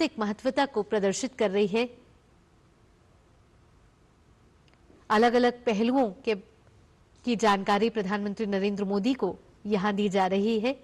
सांस्कृतिक महत्वता को प्रदर्शित कर रही है। अलग अलग पहलुओं की जानकारी प्रधानमंत्री नरेंद्र मोदी को यहां दी जा रही है।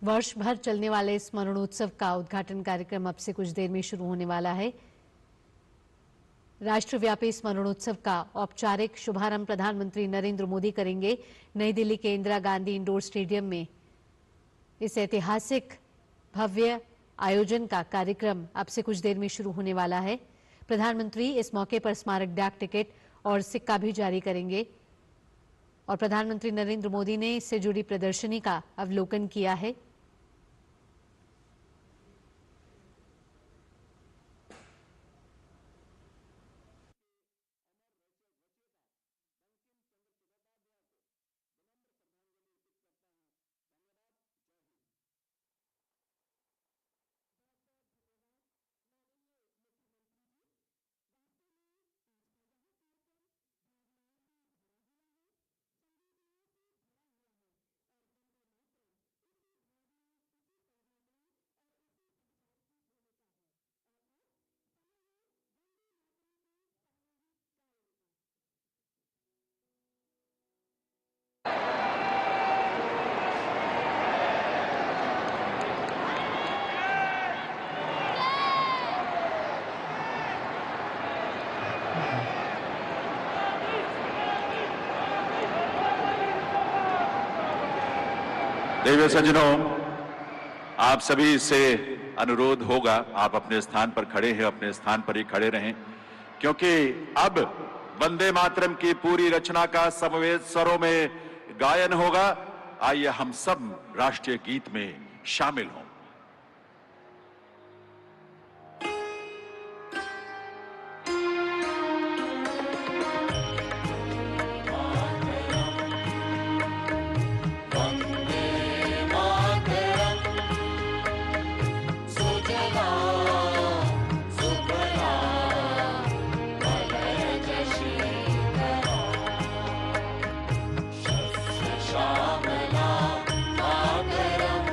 वर्ष भर चलने वाले स्मरणोत्सव का उद्घाटन कार्यक्रम अब से कुछ देर में शुरू होने वाला है। राष्ट्रव्यापी स्मरणोत्सव का औपचारिक शुभारंभ प्रधानमंत्री नरेंद्र मोदी करेंगे नई दिल्ली के इंदिरा गांधी इंडोर स्टेडियम में। इस ऐतिहासिक भव्य आयोजन का कार्यक्रम अब से कुछ देर में शुरू होने वाला है। प्रधानमंत्री इस मौके पर स्मारक डाक टिकट और सिक्का भी जारी करेंगे और प्रधानमंत्री नरेंद्र मोदी ने इससे जुड़ी प्रदर्शनी का अवलोकन किया है। देवी सज्जनों, आप सभी से अनुरोध होगा, आप अपने स्थान पर खड़े हैं, अपने स्थान पर ही खड़े रहें, क्योंकि अब वंदे मातरम की पूरी रचना का समवेत स्वरों में गायन होगा। आइए हम सब राष्ट्रीय गीत में शामिल हों। श्यामला मातरम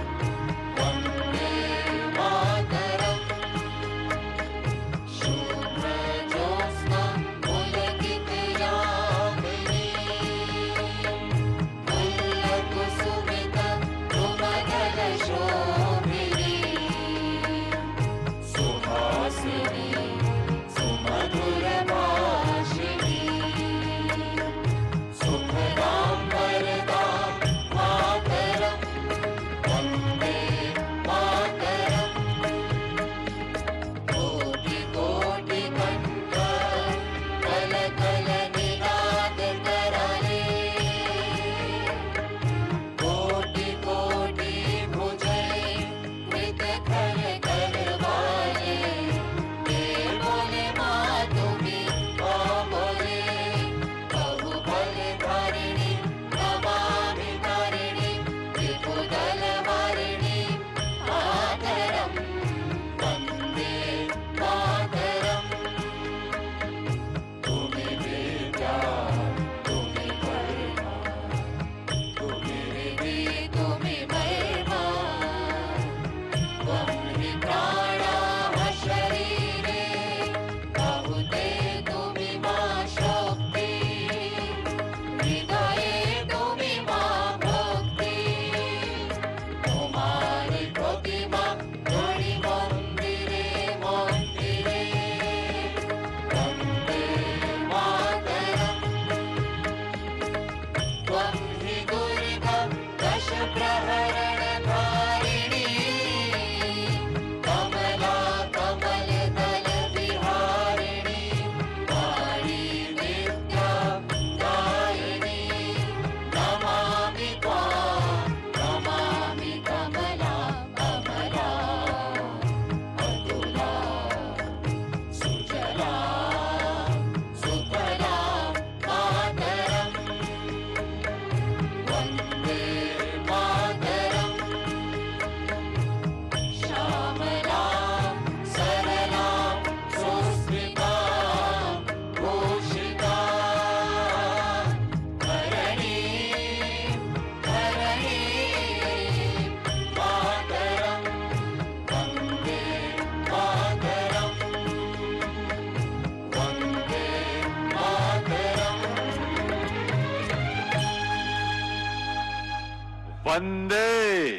वंदे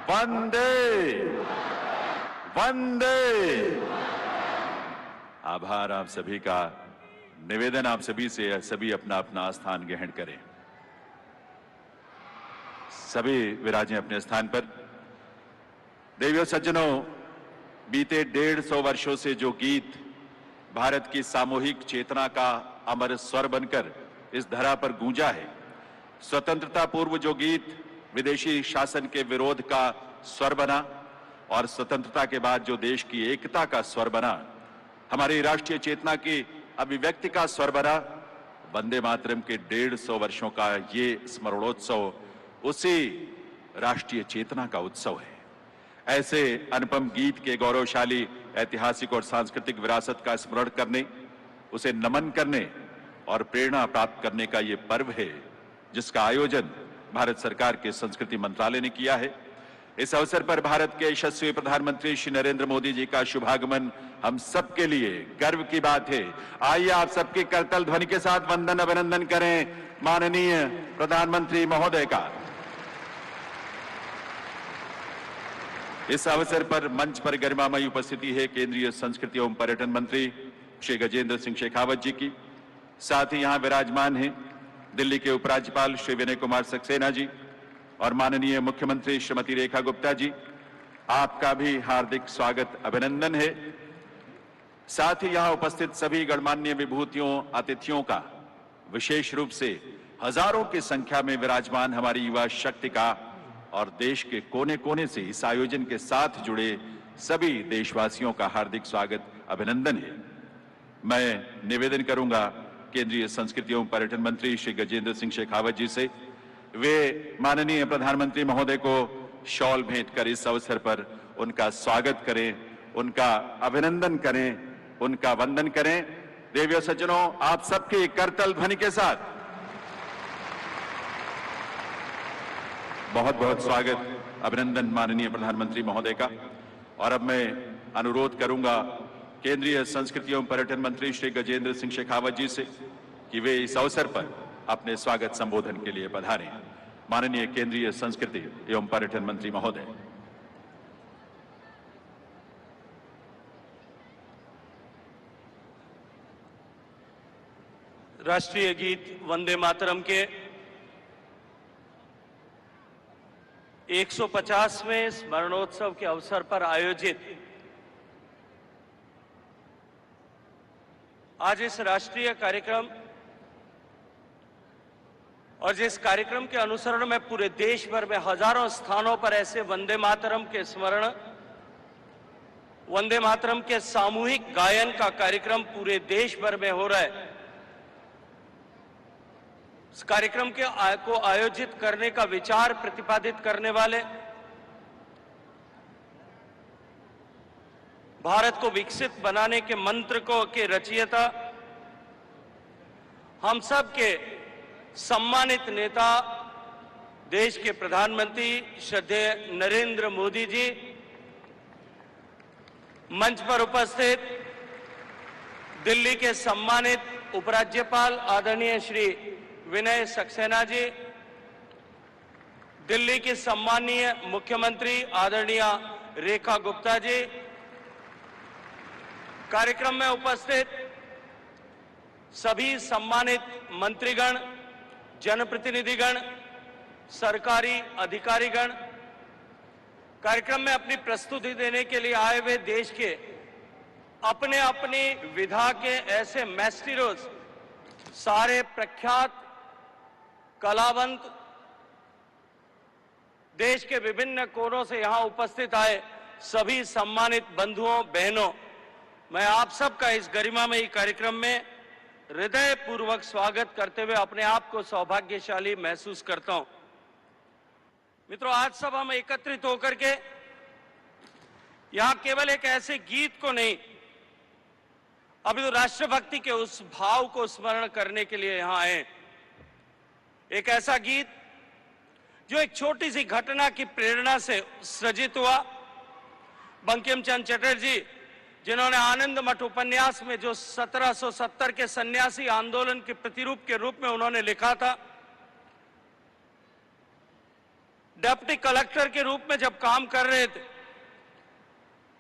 वंदे वंदे। आभार आप सभी का। निवेदन आप सभी से, सभी अपना अपना स्थान ग्रहण करें। सभी विराजें अपने स्थान पर। देवियों सज्जनों, बीते 150 वर्षों से जो गीत भारत की सामूहिक चेतना का अमर स्वर बनकर इस धरा पर गूंजा है, स्वतंत्रता पूर्व जो गीत विदेशी शासन के विरोध का स्वर बना और स्वतंत्रता के बाद जो देश की एकता का स्वर बना, हमारी राष्ट्रीय चेतना की अभिव्यक्ति का स्वर बना, वंदे मातरम के 150 वर्षों का ये स्मरणोत्सव उसी राष्ट्रीय चेतना का उत्सव है। ऐसे अनुपम गीत के गौरवशाली ऐतिहासिक और सांस्कृतिक विरासत का स्मरण करने, उसे नमन करने और प्रेरणा प्राप्त करने का ये पर्व है, जिसका आयोजन भारत सरकार के संस्कृति मंत्रालय ने किया है। इस अवसर पर भारत के यशस्वी प्रधानमंत्री श्री नरेंद्र मोदी जी का शुभागमन हम सबके लिए गर्व की बात है। आइए आप सबके करतल ध्वनि के साथ वंदन अभिनंदन करें माननीय प्रधानमंत्री महोदय का। इस अवसर पर मंच पर गरिमामयी उपस्थिति है केंद्रीय संस्कृति एवं पर्यटन मंत्री श्री गजेंद्र सिंह शेखावत जी की। साथ ही यहां विराजमान हैं दिल्ली के उपराज्यपाल श्री विनय कुमार सक्सेना जी और माननीय मुख्यमंत्री श्रीमती रेखा गुप्ता जी। आपका भी हार्दिक स्वागत अभिनंदन है। साथ ही यहां उपस्थित सभी गणमान्य विभूतियों, अतिथियों का, विशेष रूप से हजारों की संख्या में विराजमान हमारी युवा शक्ति का और देश के कोने कोने से इस आयोजन के साथ जुड़े सभी देशवासियों का हार्दिक स्वागत अभिनंदन है। मैं निवेदन करूंगा केंद्रीय संस्कृति एवं पर्यटन मंत्री श्री गजेंद्र सिंह शेखावत जी से, वे माननीय प्रधानमंत्री महोदय को शॉल भेंट कर इस अवसर पर उनका स्वागत करें, उनका अभिनंदन करें, उनका वंदन करें। देवियों सज्जनों, आप सबके करतल ध्वनि के साथ बहुत बहुत स्वागत अभिनंदन माननीय प्रधानमंत्री महोदय का। और अब मैं अनुरोध करूंगा केंद्रीय संस्कृति एवं पर्यटन मंत्री श्री गजेंद्र सिंह शेखावत जी से कि वे इस अवसर पर अपने स्वागत संबोधन के लिए पधारें। माननीय केंद्रीय संस्कृति एवं पर्यटन मंत्री महोदय। राष्ट्रीय गीत वंदे मातरम के 150वें स्मरणोत्सव के अवसर पर आयोजित आज इस राष्ट्रीय कार्यक्रम और जिस कार्यक्रम के अनुसरण में पूरे देश भर में हजारों स्थानों पर ऐसे वंदे मातरम के स्मरण, वंदे मातरम के सामूहिक गायन का कार्यक्रम पूरे देश भर में हो रहा है। इस कार्यक्रम को आयोजित करने का विचार प्रतिपादित करने वाले, भारत को विकसित बनाने के मंत्र के रचयिता, हम सब के सम्मानित नेता, देश के प्रधानमंत्री श्रद्धेय नरेंद्र मोदी जी, मंच पर उपस्थित दिल्ली के सम्मानित उपराज्यपाल आदरणीय श्री विनय सक्सेना जी, दिल्ली की सम्मानीय मुख्यमंत्री आदरणीय रेखा गुप्ता जी, कार्यक्रम में उपस्थित सभी सम्मानित मंत्रीगण, जनप्रतिनिधिगण, सरकारी अधिकारीगण, कार्यक्रम में अपनी प्रस्तुति देने के लिए आए हुए देश के अपने अपनी विधा के ऐसे मैस्टिरोज, सारे प्रख्यात कलावंत, देश के विभिन्न कोनों से यहां उपस्थित आए सभी सम्मानित बंधुओं, बहनों, मैं आप सबका इस गरिमामयी कार्यक्रम में हृदयपूर्वक स्वागत करते हुए अपने आप को सौभाग्यशाली महसूस करता हूं। मित्रों, आज सब हम एकत्रित होकर के यहां केवल एक ऐसे गीत को नहीं, अभी तो राष्ट्रभक्ति के उस भाव को स्मरण करने के लिए यहां आए। एक ऐसा गीत जो एक छोटी सी घटना की प्रेरणा से सृजित हुआ। बंकिम चंद्र चटर्जी, जिन्होंने आनंद मठ उपन्यास में जो 1770 के सन्यासी आंदोलन के प्रतिरूप के रूप में उन्होंने लिखा था, डिप्टी कलेक्टर के रूप में जब काम कर रहे थे,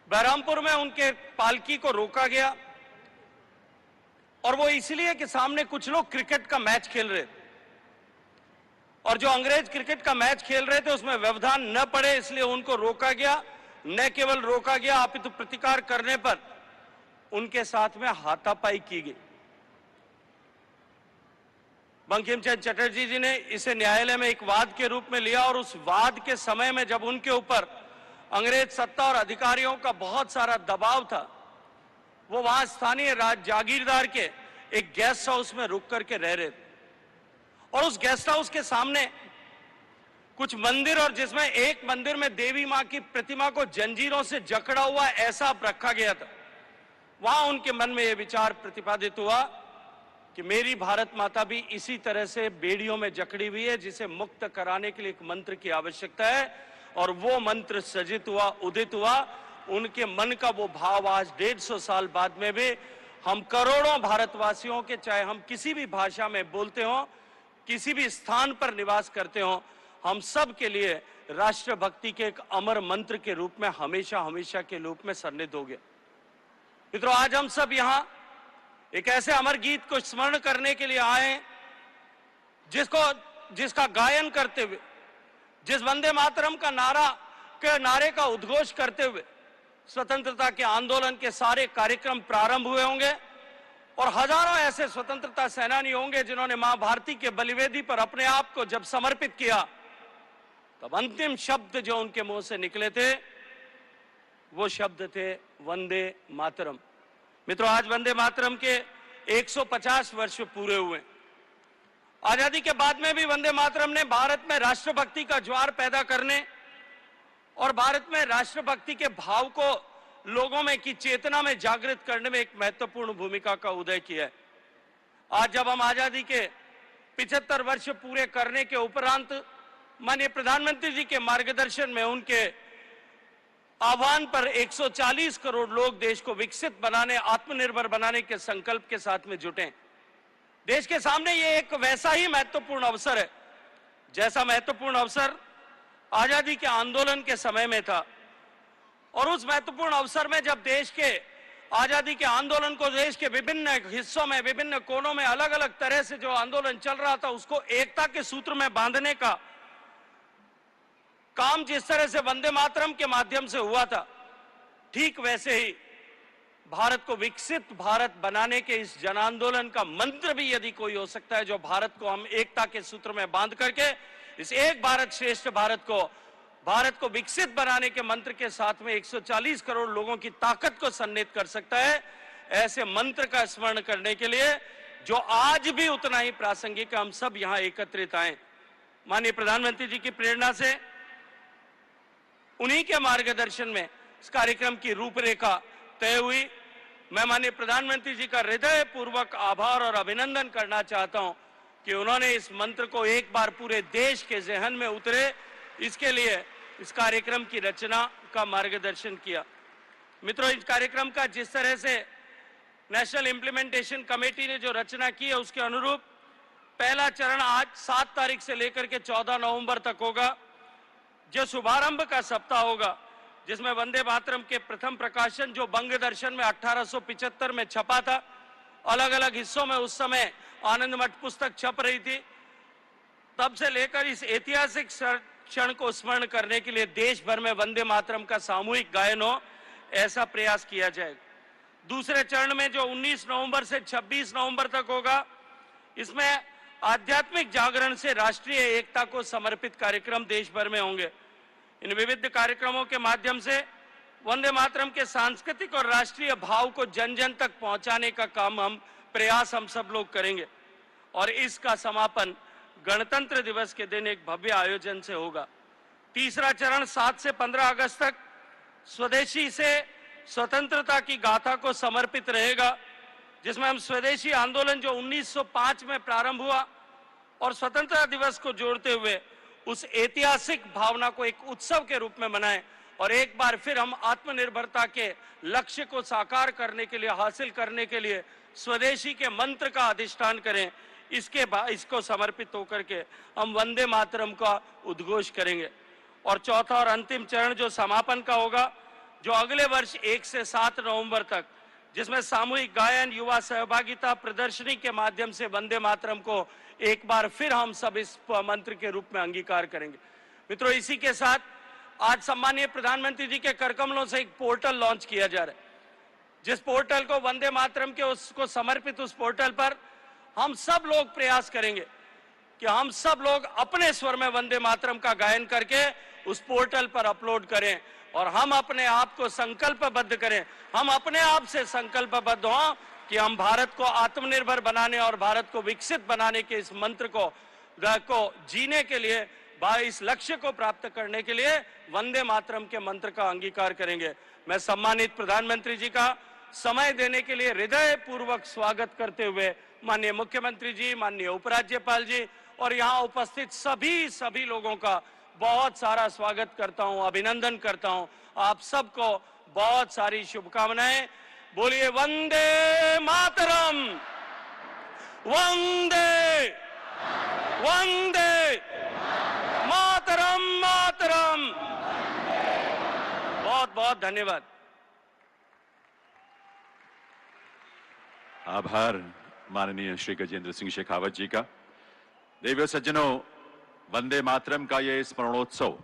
बहरामपुर में उनके पालकी को रोका गया और वो इसलिए कि सामने कुछ लोग क्रिकेट का मैच खेल रहे थे और जो अंग्रेज क्रिकेट का मैच खेल रहे थे उसमें व्यवधान न पड़े, इसलिए उनको रोका गया। न केवल रोका गया अपितु प्रतिकार करने पर उनके साथ में हाथापाई की गई। बंकिम चंद्र चटर्जी जी ने इसे न्यायालय में एक वाद के रूप में लिया और उस वाद के समय में जब उनके ऊपर अंग्रेज सत्ता और अधिकारियों का बहुत सारा दबाव था, वो वहां स्थानीय जागीरदार के एक गेस्ट हाउस में रुक करके रह रहे थे और उस गेस्ट हाउस के सामने कुछ मंदिर और जिसमें एक मंदिर में देवी मां की प्रतिमा को जंजीरों से जकड़ा हुआ ऐसा रखा गया था। वहां उनके मन में यह विचार प्रतिपादित हुआ कि मेरी भारत माता भी इसी तरह से बेड़ियों में जकड़ी हुई है, जिसे मुक्त कराने के लिए एक मंत्र की आवश्यकता है और वो मंत्र सजित हुआ, उदित हुआ। उनके मन का वो भाव आज 150 साल बाद में भी हम करोड़ों भारतवासियों के, चाहे हम किसी भी भाषा में बोलते हो, किसी भी स्थान पर निवास करते हो, हम सब के लिए राष्ट्रभक्ति के एक अमर मंत्र के रूप में हमेशा हमेशा के रूप में सन्निध हो गया। मित्रों, आज हम सब यहां एक ऐसे अमर गीत को स्मरण करने के लिए आए जिसका गायन करते हुए, जिस वंदे मातरम का नारे का उद्घोष करते हुए स्वतंत्रता के आंदोलन के सारे कार्यक्रम प्रारंभ हुए होंगे और हजारों ऐसे स्वतंत्रता सेनानी होंगे जिन्होंने मां भारती के बलिवेदी पर अपने आप को जब समर्पित किया, तब अंतिम शब्द जो उनके मुंह से निकले थे वो शब्द थे वंदे मातरम। मित्रों, आज वंदे मातरम के 150 वर्ष पूरे हुए। आजादी के बाद में भी वंदे मातरम ने भारत में राष्ट्रभक्ति का ज्वार पैदा करने और भारत में राष्ट्रभक्ति के भाव को लोगों में की चेतना में जागृत करने में एक महत्वपूर्ण भूमिका का उदय किया है। आज जब हम आजादी के 75 वर्ष पूरे करने के उपरांत माननीय प्रधानमंत्री जी के मार्गदर्शन में, उनके आह्वान पर 140 करोड़ लोग देश को विकसित बनाने, आत्मनिर्भर बनाने के संकल्प के साथ में जुटे। देश के सामने ये एक वैसा ही महत्वपूर्ण अवसर है जैसा महत्वपूर्ण अवसर आजादी के आंदोलन के समय में था। और उस महत्वपूर्ण अवसर में जब देश के आजादी के आंदोलन को देश के विभिन्न हिस्सों में, विभिन्न कोनों में अलग अलग तरह से जो आंदोलन चल रहा था उसको एकता के सूत्र में बांधने का काम जिस तरह से वंदे मातरम के माध्यम से हुआ था, ठीक वैसे ही भारत को विकसित भारत बनाने के इस जन आंदोलन का मंत्र भी यदि कोई हो सकता है, जो भारत को हम एकता के सूत्र में बांध करके इस एक भारत श्रेष्ठ भारत को विकसित बनाने के मंत्र के साथ में 140 करोड़ लोगों की ताकत को सन्निहित कर सकता है, ऐसे मंत्र का स्मरण करने के लिए जो आज भी उतना ही प्रासंगिक है, हम सब यहां एकत्रित आए। माननीय प्रधानमंत्री जी की प्रेरणा से, उन्हीं के मार्गदर्शन में इस कार्यक्रम की रूपरेखा तय हुई। मैं माननीय प्रधानमंत्री जी का हृदय पूर्वक आभार और अभिनंदन करना चाहता हूं कि उन्होंने इस मंत्र को एक बार पूरे देश के ज़हन में उतरे, इसके लिए इस कार्यक्रम की रचना का मार्गदर्शन किया। मित्रों, इस कार्यक्रम का जिस तरह से नेशनल इम्प्लीमेंटेशन कमेटी ने जो रचना की है उसके अनुरूप पहला चरण आज 7 तारीख से लेकर के 14 नवंबर तक होगा, जो शुभारंभ का सप्ताह होगा, जिसमें वंदे मातरम के प्रथम प्रकाशन जो बंग दर्शन में 1875 में छपा था, अलग अलग हिस्सों में उस समय आनंद मठ पुस्तक छप रही थी, तब से लेकर इस ऐतिहासिक क्षण को स्मरण करने के लिए देश भर में वंदे मातरम का सामूहिक गायन हो, ऐसा प्रयास किया जाएगा। दूसरे चरण में जो 19 नवंबर से 26 नवंबर तक होगा, इसमें आध्यात्मिक जागरण से राष्ट्रीय एकता को समर्पित कार्यक्रम देश भर में होंगे। इन विविध कार्यक्रमों के माध्यम से वंदे मातरम के सांस्कृतिक और राष्ट्रीय भाव को जन जन तक पहुंचाने का काम प्रयास हम सब लोग करेंगे और इसका समापन गणतंत्र दिवस के दिन एक भव्य आयोजन से होगा। तीसरा चरण 7 से 15 अगस्त तक स्वदेशी से स्वतंत्रता की गाथा को समर्पित रहेगा, जिसमें हम स्वदेशी आंदोलन जो 1905 में प्रारंभ हुआ और स्वतंत्रता दिवस को जोड़ते हुए उस ऐतिहासिक भावना को एक उत्सव के रूप में मनाएं और एक बार फिर हम आत्मनिर्भरता के लक्ष्य को साकार करने के लिए, हासिल करने के लिए स्वदेशी के मंत्र का अधिष्ठान करें। इसको समर्पित होकर के हम वंदे मातरम का उद्घोष करेंगे। और चौथा और अंतिम चरण जो समापन का होगा, जो अगले वर्ष 1 से 7 नवंबर तक, जिसमें सामूहिक गायन, युवा सहभागिता, प्रदर्शनी के माध्यम से वंदे मातरम को एक बार फिर हम सब इस मंत्र के रूप में अंगीकार करेंगे। मित्रों, इसी के साथ आज सम्मानीय प्रधानमंत्री जी के करकमलों से एक पोर्टल लॉन्च किया जा रहा है, जिस पोर्टल को वंदे मातरम के उसको समर्पित उस पोर्टल पर हम सब लोग प्रयास करेंगे कि हम सब लोग अपने स्वर में वंदे मातरम का गायन करके उस पोर्टल पर अपलोड करें और हम अपने आप को संकल्पबद्ध करें, हम अपने आप से संकल्पबद्ध हों कि हम भारत को आत्मनिर्भर बनाने और भारत को विकसित बनाने के इस मंत्र को जीने के लिए, इस लक्ष्य को प्राप्त करने के लिए वंदे मातरम के मंत्र का अंगीकार करेंगे। मैं सम्मानित प्रधानमंत्री जी का समय देने के लिए हृदय पूर्वक स्वागत करते हुए माननीय मुख्यमंत्री जी, माननीय उपराज्यपाल जी और यहाँ उपस्थित सभी लोगों का बहुत सारा स्वागत करता हूँ, अभिनंदन करता हूँ। आप सबको बहुत सारी शुभकामनाएं। बोलिए वंदे मातरम, वंदे वंदे मातरम, मातरम। बहुत बहुत धन्यवाद। आभार माननीय श्री गजेंद्र सिंह शेखावत जी का। देवियों सज्जनों, वंदे मातरम का ये स्मरणोत्सव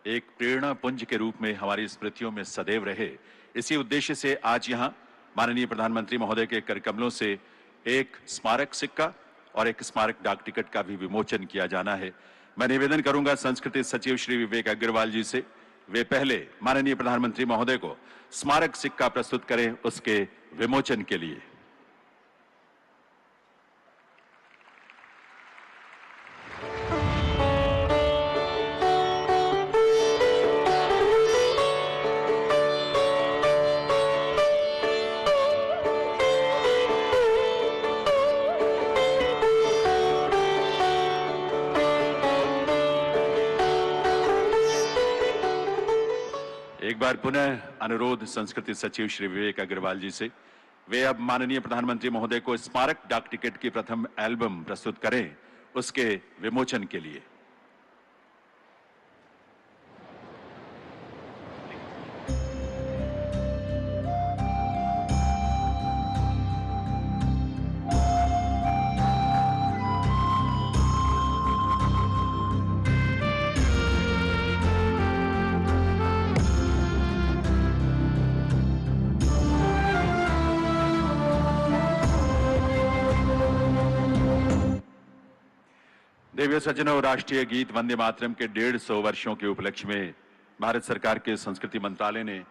एक प्रेरणा पुंज के रूप में हमारी स्मृतियों में सदैव रहे, इसी उद्देश्य से आज यहां माननीय प्रधानमंत्री महोदय के करकमलों से एक स्मारक सिक्का और एक स्मारक डाक टिकट का भी विमोचन किया जाना है। मैं निवेदन करूंगा संस्कृति सचिव श्री विवेक अग्रवाल जी से, वे पहले माननीय प्रधानमंत्री महोदय को स्मारक सिक्का प्रस्तुत करें उसके विमोचन के लिए। एक बार पुनः अनुरोध संस्कृति सचिव श्री विवेक अग्रवाल जी से, वे अब माननीय प्रधानमंत्री महोदय को स्मारक डाक टिकट की प्रथम एल्बम प्रस्तुत करें उसके विमोचन के लिए। देवियों सज्जनों, राष्ट्रीय गीत वंदे मातरम के 150 वर्षों के उपलक्ष्य में भारत सरकार के संस्कृति मंत्रालय ने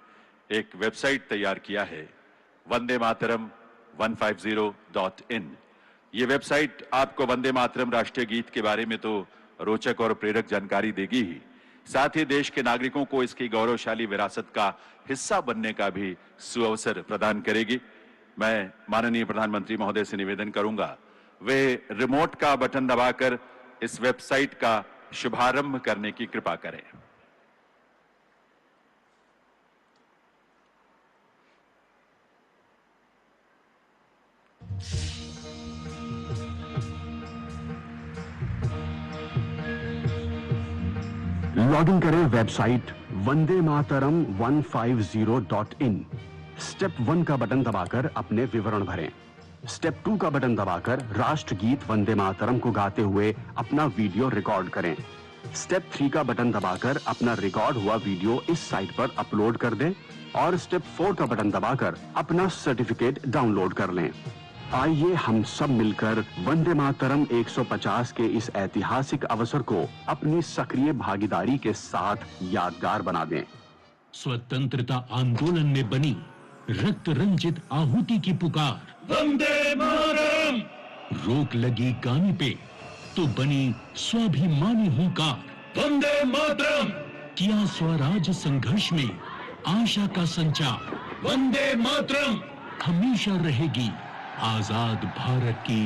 एक वेबसाइट तैयार किया है, वंदे मातरम 150.in। ये वेबसाइट आपको वंदे मातरम राष्ट्रीय गीत के बारे में तो रोचक और प्रेरक जानकारी देगी ही, साथ ही देश के नागरिकों को इसकी गौरवशाली विरासत का हिस्सा बनने का भी सुअवसर प्रदान करेगी। मैं माननीय प्रधानमंत्री महोदय से निवेदन करूंगा, वे रिमोट का बटन दबाकर इस वेबसाइट का शुभारंभ करने की कृपा करें। लॉगिन करें website Vande Mataram 150.in। Step 1 का बटन दबाकर अपने विवरण भरें। स्टेप 2 का बटन दबाकर राष्ट्रगीत वंदे मातरम को गाते हुए अपना वीडियो रिकॉर्ड करें। स्टेप 3 का बटन दबाकर अपना रिकॉर्ड हुआ वीडियो इस साइट पर अपलोड कर दें और स्टेप 4 का बटन दबाकर अपना सर्टिफिकेट डाउनलोड कर लें। आइए हम सब मिलकर वंदे मातरम 150 के इस ऐतिहासिक अवसर को अपनी सक्रिय भागीदारी के साथ यादगार बना दें। स्वतंत्रता आंदोलन में बनी रक्त रंजित आहुति की पुकार, वंदे मातरम। रोक लगी गाने पे तो बनी स्वाभिमानी हुंकार, वंदे मातरम। किया स्वराज संघर्ष में आशा का संचार, वंदे मातरम। हमेशा रहेगी आजाद भारत की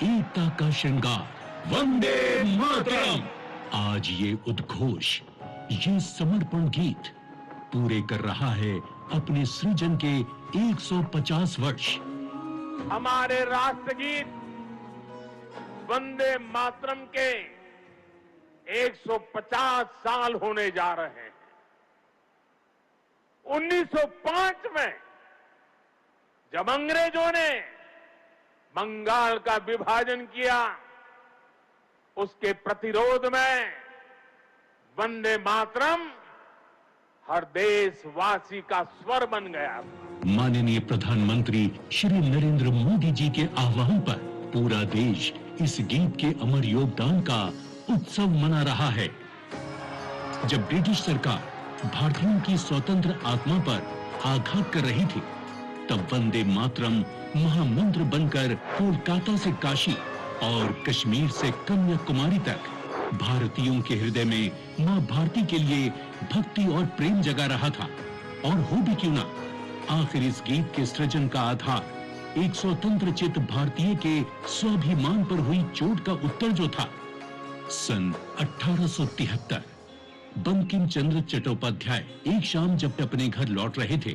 एकता का श्रृंगार, वंदे मातरम। आज ये उद्घोष, ये समर्पण गीत पूरे कर रहा है अपने सृजन के 150 वर्ष। हमारे राष्ट्रगीत वंदे मातरम के 150 साल होने जा रहे हैं। 1905 में जब अंग्रेजों ने बंगाल का विभाजन किया, उसके प्रतिरोध में वंदे मातरम हर देशवासी का स्वर बन गया। माननीय प्रधानमंत्री श्री नरेंद्र मोदी जी के आह्वान पर पूरा देश इस गीत के अमर योगदान का उत्सव मना रहा है। जब ब्रिटिश सरकार भारतीयों की स्वतंत्र आत्मा पर आघात कर रही थी, तब वंदे मातरम महामंत्र बनकर कोलकाता से काशी और कश्मीर से कन्याकुमारी तक भारतीयों के हृदय में मां भारती के लिए भक्ति और प्रेम जगा रहा था। और हो भी क्यों ना, आखिर इस गीत के सृजन का आधार एक स्वतंत्र चित्त भारतीय के स्वाभिमान पर हुई चोट का उत्तर जो था। सन 1873 बंकिम चंद्र चट्टोपाध्याय एक शाम जब अपने घर लौट रहे थे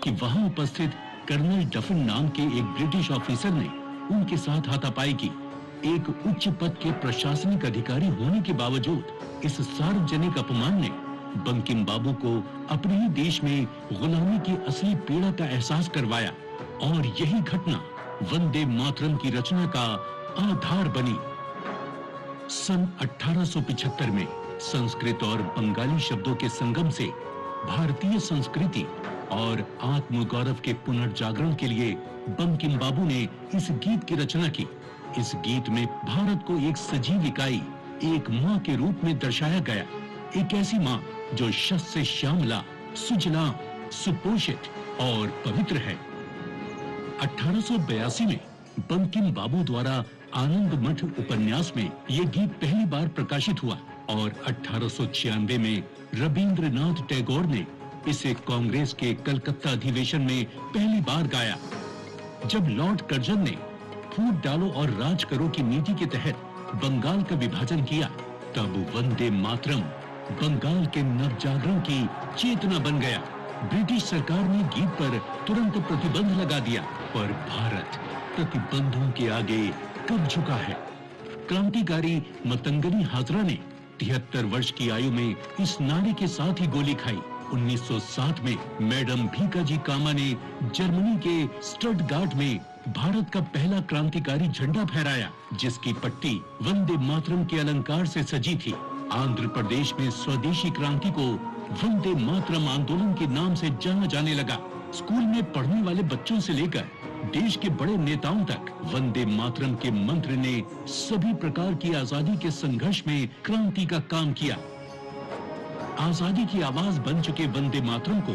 कि वहां उपस्थित कर्नल डफिन नाम के एक ब्रिटिश ऑफिसर ने उनके साथ हाथापाई की। एक उच्च पद के प्रशासनिक अधिकारी होने के बावजूद इस सार्वजनिक अपमान ने बंकिम बाबू को अपने ही देश में गुलामी की असली पीड़ा का एहसास करवाया और यही घटना वंदे मातरम की रचना का आधार बनी। सन 1875 में संस्कृत और बंगाली शब्दों के संगम से भारतीय संस्कृति और आत्मगौरव के पुनर्जागरण के लिए बंकिम बाबू ने इस गीत की रचना की। इस गीत में भारत को एक सजीव इकाई, एक माँ के रूप में दर्शाया गया। एक ऐसी माँ जो शस्य से श्यामला, सुजलाम, सुपोषित और पवित्र है। 1882 में बंकिम बाबू द्वारा आनंद मठ उपन्यास में यह गीत पहली बार प्रकाशित हुआ और 1896 में रविंद्रनाथ टैगोर ने इसे कांग्रेस के कलकत्ता अधिवेशन में पहली बार गाया। जब लॉर्ड कर्जन ने फूट डालो और राज करो की नीति के तहत बंगाल का विभाजन किया, तब वंदे मातरम बंगाल के नवजागरण की चेतना बन गया। ब्रिटिश सरकार ने गीत पर तुरंत प्रतिबंध लगा दिया, पर भारत प्रतिबंधों के आगे कब झुका है। क्रांतिकारी मतंगनी हाजरा ने 73 वर्ष की आयु में इस नारे के साथ ही गोली खाई। 1907 में मैडम भीकाजी कामा ने जर्मनी के स्टटगार्ट में भारत का पहला क्रांतिकारी झंडा फहराया, जिसकी पट्टी वंदे मातरम के अलंकार से सजी थी। आंध्र प्रदेश में स्वदेशी क्रांति को वंदे मातरम आंदोलन के नाम से जाना जाने लगा। स्कूल में पढ़ने वाले बच्चों से लेकर देश के बड़े नेताओं तक वंदे मातरम के मंत्र ने सभी प्रकार की आजादी के संघर्ष में क्रांति का काम किया। आजादी की आवाज बन चुके वंदे मातरम को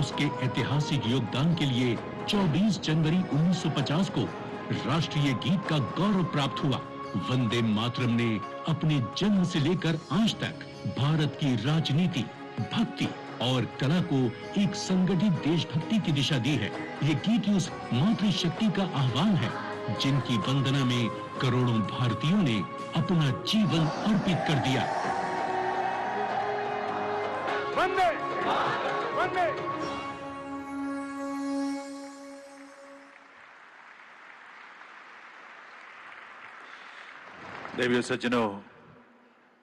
उसके ऐतिहासिक योगदान के लिए 24 जनवरी 1950 को राष्ट्रीय गीत का गौरव प्राप्त हुआ। वंदे मातरम ने अपने जन्म से लेकर आज तक भारत की राजनीति, भक्ति और कला को एक संगठित देशभक्ति की दिशा दी है। ये गीत उस मातृशक्ति का आह्वान है जिनकी वंदना में करोड़ों भारतीयों ने अपना जीवन अर्पित कर दिया। वंदे वंदे। देवियों सज्जनों,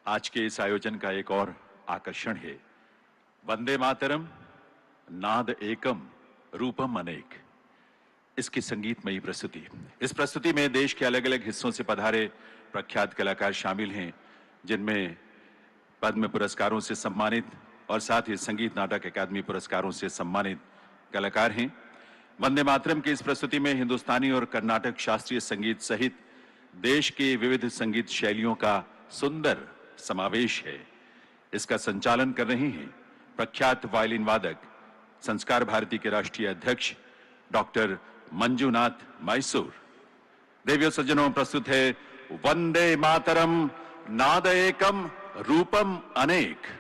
आज के इस आयोजन का एक और आकर्षण है वंदे मातरम नाद एकम रूपम अनेक, इसकी संगीतमयी प्रस्तुति। इस प्रस्तुति में देश के अलग अलग हिस्सों से पधारे प्रख्यात कलाकार शामिल हैं, जिनमें पद्म पुरस्कारों से सम्मानित और साथ ही संगीत नाटक अकादमी पुरस्कारों से सम्मानित कलाकार हैं। वंदे मातरम की इस प्रस्तुति में हिंदुस्तानी और कर्नाटक शास्त्रीय संगीत सहित देश की विविध संगीत शैलियों का सुंदर समावेश है। इसका संचालन कर रही हैं प्रख्यात वायलिन वादक, संस्कार भारती के राष्ट्रीय अध्यक्ष डॉक्टर मंजुनाथ मैसूर। देवियों सज्जनों, प्रस्तुत है वंदे मातरम नाद एकम रूपम अनेक।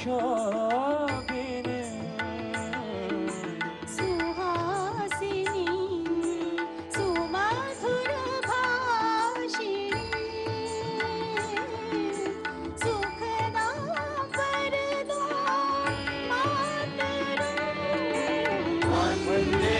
शोभिनी सुहासिनी सुमधुर भाषिणी सुखदा वरदा मातरम वंदे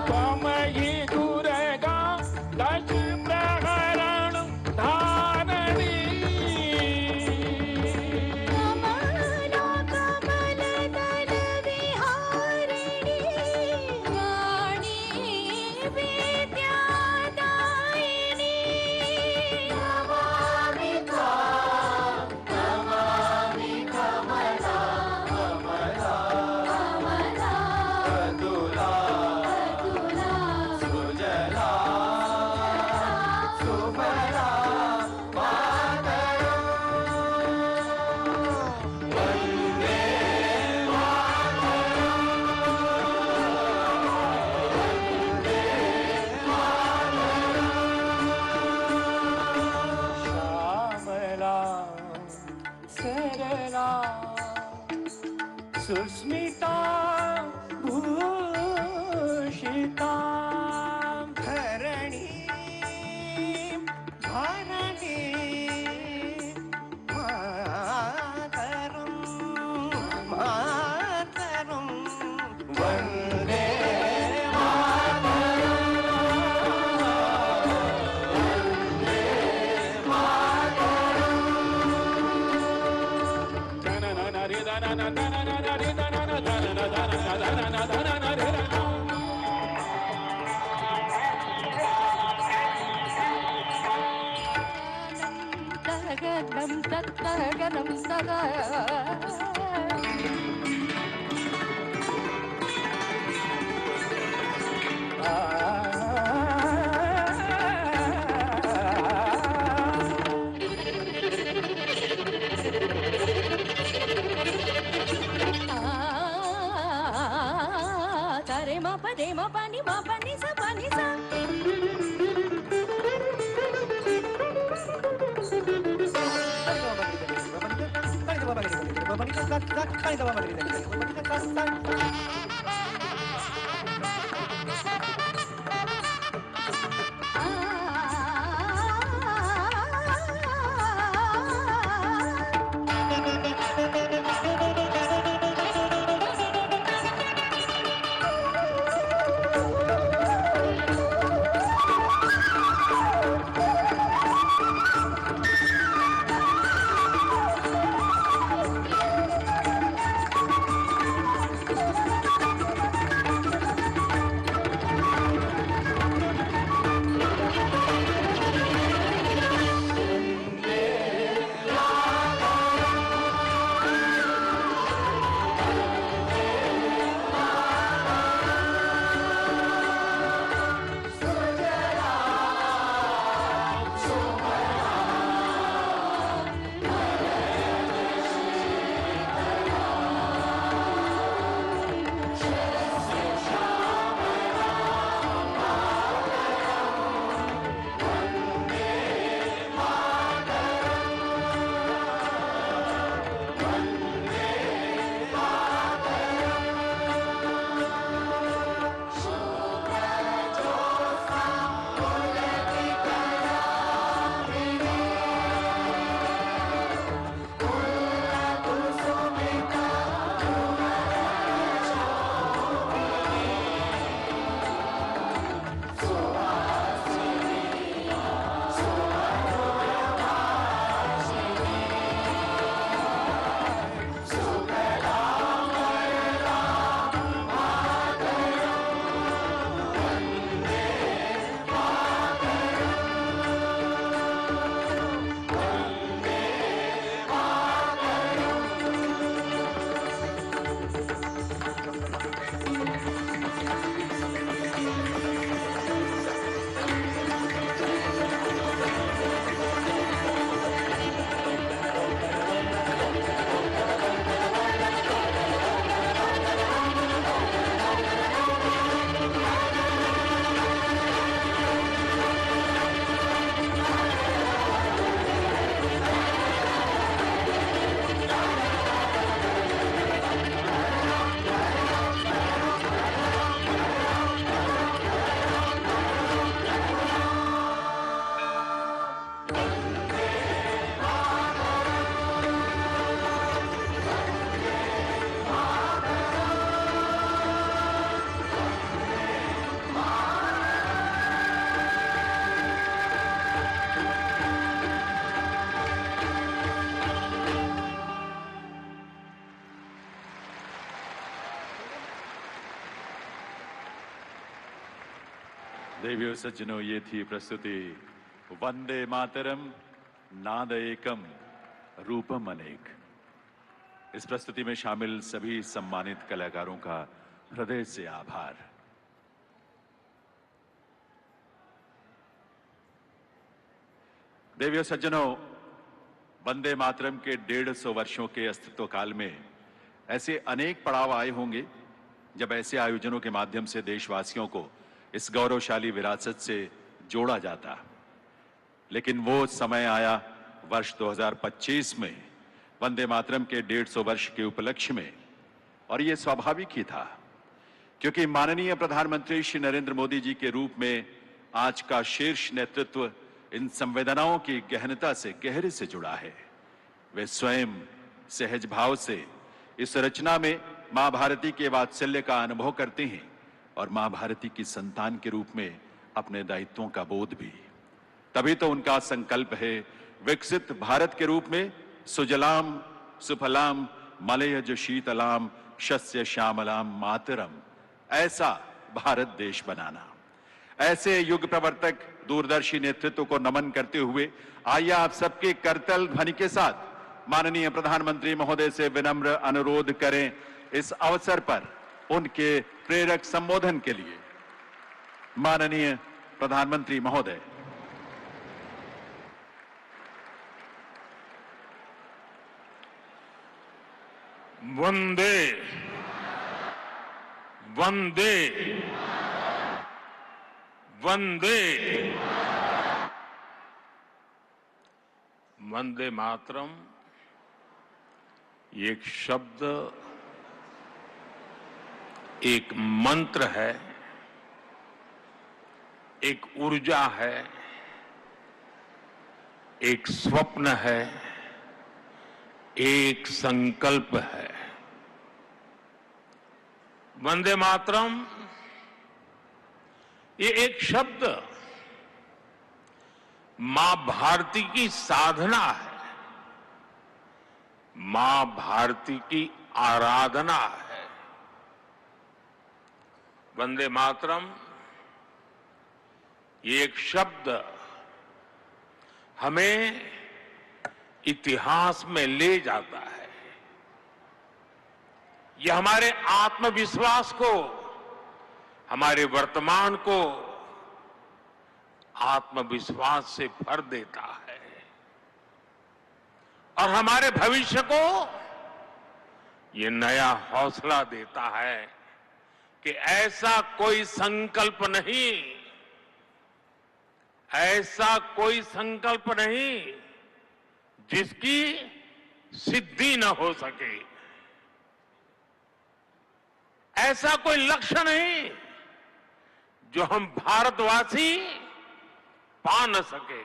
त्वमयि दुर्गा दश प्रहरण धारणी कमला कमलदल विहारिणी वाणी विद्यादायिनी नमामि त्वां नमामि कमला कमला कमला अतुला अतुला सुजला सुफला श्यामला सरला सुस्मिता भूषिता धरणी धरणी मातरं मातरं वन्दे तगनं तत्तगनं तदा तरे मा पदे मा पानी सा पानी सा देवियों सज्जनों, ये थी प्रस्तुति वंदे मातरम नाद एकम रूपम अनेक। इस प्रस्तुति में शामिल सभी सम्मानित कलाकारों का हृदय से आभार। देवियों सज्जनों, वंदे मातरम के 150 वर्षों के अस्तित्व काल में ऐसे अनेक पड़ाव आए होंगे जब ऐसे आयोजनों के माध्यम से देशवासियों को इस गौरवशाली विरासत से जोड़ा जाता। लेकिन वो समय आया वर्ष 2025 में वंदे मातरम के 150 वर्ष के उपलक्ष्य में, और ये स्वाभाविक ही था क्योंकि माननीय प्रधानमंत्री श्री नरेंद्र मोदी जी के रूप में आज का शीर्ष नेतृत्व इन संवेदनाओं की गहनता से गहरे से जुड़ा है। वे स्वयं सहज भाव से इस रचना में मां भारती के वात्सल्य का अनुभव करते हैं और मां भारती की संतान के रूप में अपने दायित्वों का बोध भी। तभी तो उनका संकल्प है विकसित भारत के रूप में सुजलाम सुफलाम मलयज शीतलाम शस्य श्यामलाम मातरम, ऐसा भारत देश बनाना। ऐसे युग प्रवर्तक दूरदर्शी नेतृत्व को नमन करते हुए आइए आप सबके करतल ध्वनि के साथ माननीय प्रधानमंत्री महोदय से विनम्र अनुरोध करें इस अवसर पर उनके प्रेरक संबोधन के लिए। माननीय प्रधानमंत्री महोदय। वंदे वंदे वंदे वंदे मातरम एक शब्द, एक मंत्र है, एक ऊर्जा है, एक स्वप्न है, एक संकल्प है। वंदे मातरम ये एक शब्द मां भारती की साधना है, मां भारती की आराधना है। वंदे मातरम ये एक शब्द हमें इतिहास में ले जाता है। यह हमारे आत्मविश्वास को, हमारे वर्तमान को आत्मविश्वास से भर देता है और हमारे भविष्य को ये नया हौसला देता है कि ऐसा कोई संकल्प नहीं, ऐसा कोई संकल्प नहीं जिसकी सिद्धि न हो सके, ऐसा कोई लक्ष्य नहीं जो हम भारतवासी पा न सके।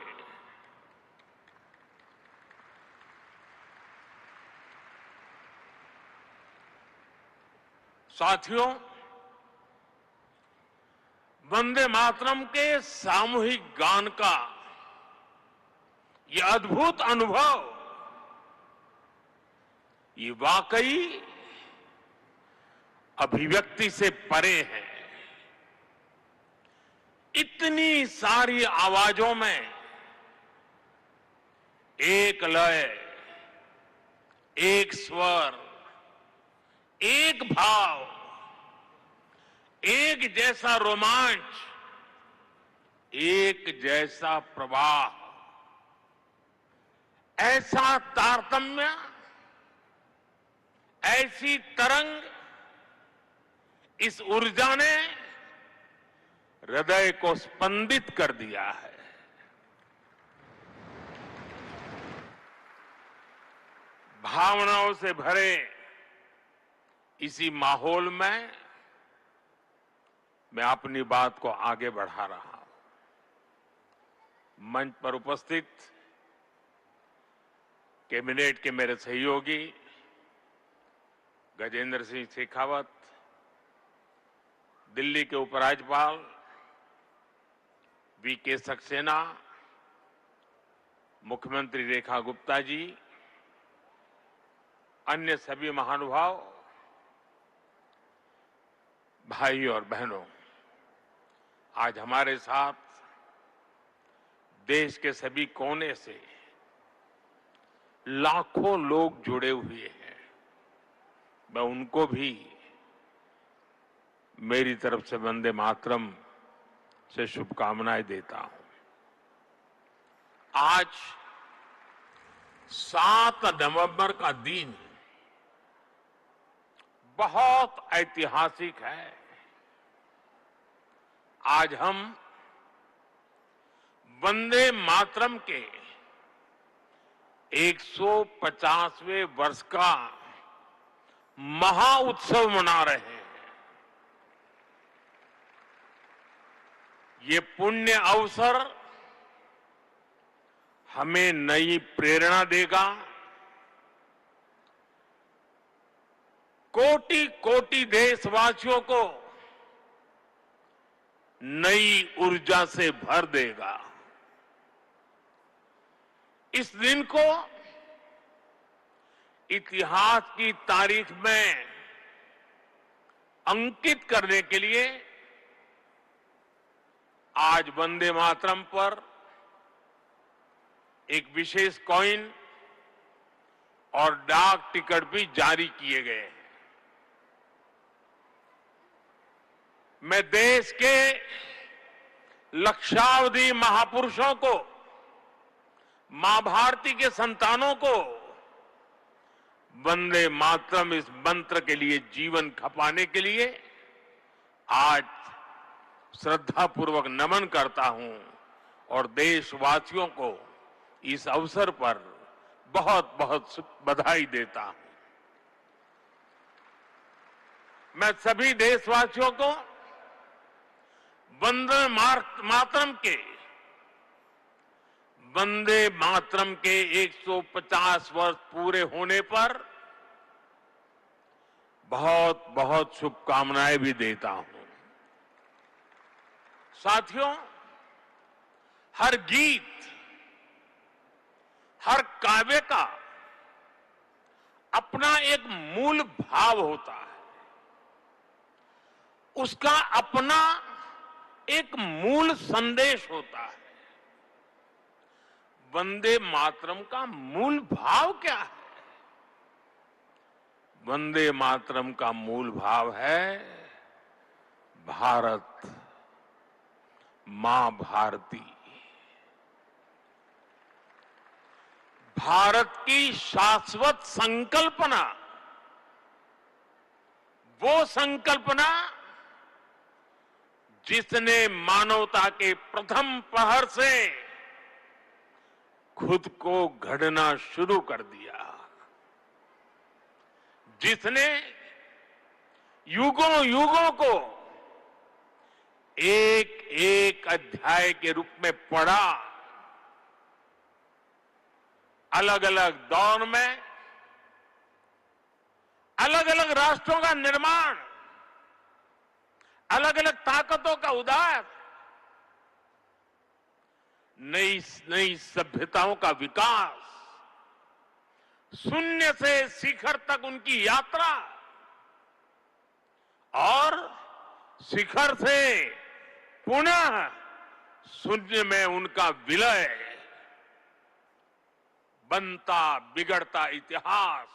साथियों, वंदे मातरम के सामूहिक गान का ये अद्भुत अनुभव, ये वाकई अभिव्यक्ति से परे है। इतनी सारी आवाजों में एक लय, एक स्वर, एक भाव, एक जैसा रोमांच, एक जैसा प्रवाह, ऐसा तारतम्य, ऐसी तरंग, इस ऊर्जा ने हृदय को स्पंदित कर दिया है। भावनाओं से भरे इसी माहौल में मैं अपनी बात को आगे बढ़ा रहा हूं। मंच पर उपस्थित कैबिनेट के मेरे सहयोगी गजेंद्र सिंह शेखावत, दिल्ली के उपराज्यपाल वीके सक्सेना, मुख्यमंत्री रेखा गुप्ता जी, अन्य सभी महानुभाव, भाई और बहनों, आज हमारे साथ देश के सभी कोने से लाखों लोग जुड़े हुए हैं। मैं उनको भी मेरी तरफ से वंदे मातरम से शुभकामनाएं देता हूं। आज 7 नवंबर का दिन बहुत ऐतिहासिक है। आज हम वंदे मातरम के 150वें वर्ष का महाउत्सव मना रहे हैं। ये पुण्य अवसर हमें नई प्रेरणा देगा, कोटि कोटि देशवासियों को नई ऊर्जा से भर देगा। इस दिन को इतिहास की तारीख में अंकित करने के लिए आज वंदे मातरम पर एक विशेष कॉइन और डाक टिकट भी जारी किए गए हैं। मैं देश के लक्षावधि महापुरुषों को, मां भारती के संतानों को वंदे मातरम इस मंत्र के लिए जीवन खपाने के लिए आज श्रद्धापूर्वक नमन करता हूं और देशवासियों को इस अवसर पर बहुत बहुत बधाई देता हूं। मैं सभी देशवासियों को वंदे मातरम के 150 वर्ष पूरे होने पर बहुत बहुत शुभकामनाएं भी देता हूं। साथियों, हर गीत, हर काव्य का अपना एक मूल भाव होता है, उसका अपना एक मूल संदेश होता है। वंदे मातरम का मूल भाव क्या है? वंदे मातरम का मूल भाव है भारत मां भारती। भारत की शाश्वत संकल्पना, वो संकल्पना जिसने मानवता के प्रथम प्रहर से खुद को गढ़ना शुरू कर दिया, जिसने युगों युगों को एक एक अध्याय के रूप में पढ़ा, अलग अलग दौर में अलग अलग राष्ट्रों का निर्माण, अलग अलग ताकतों का उदय, नई नई सभ्यताओं का विकास, शून्य से शिखर तक उनकी यात्रा और शिखर से पुनः शून्य में उनका विलय, बनता बिगड़ता इतिहास,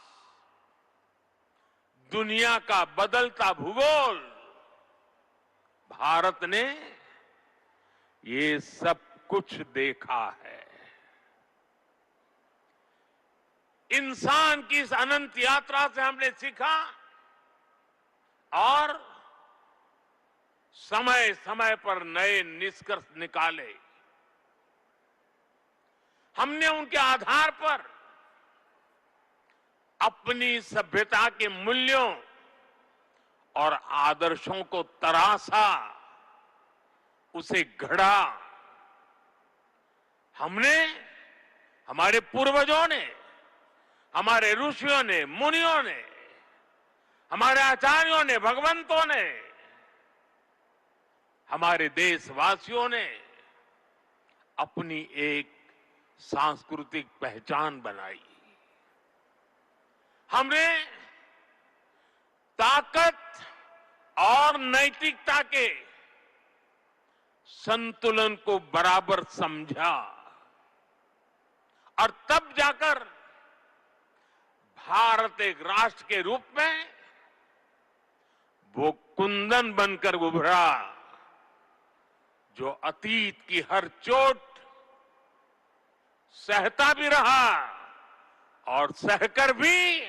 दुनिया का बदलता भूगोल, भारत ने ये सब कुछ देखा है। इंसान की इस अनंत यात्रा से हमने सीखा और समय समय पर नए निष्कर्ष निकाले। हमने उनके आधार पर अपनी सभ्यता के मूल्यों और आदर्शों को तराशा, उसे गढ़ा। हमने, हमारे पूर्वजों ने, हमारे ऋषियों ने, मुनियों ने, हमारे आचार्यों ने, भगवंतों ने, हमारे देशवासियों ने अपनी एक सांस्कृतिक पहचान बनाई। हमने ताकत और नैतिकता के संतुलन को बराबर समझा और तब जाकर भारत एक राष्ट्र के रूप में वो कुंदन बनकर उभरा जो अतीत की हर चोट सहता भी रहा और सहकर भी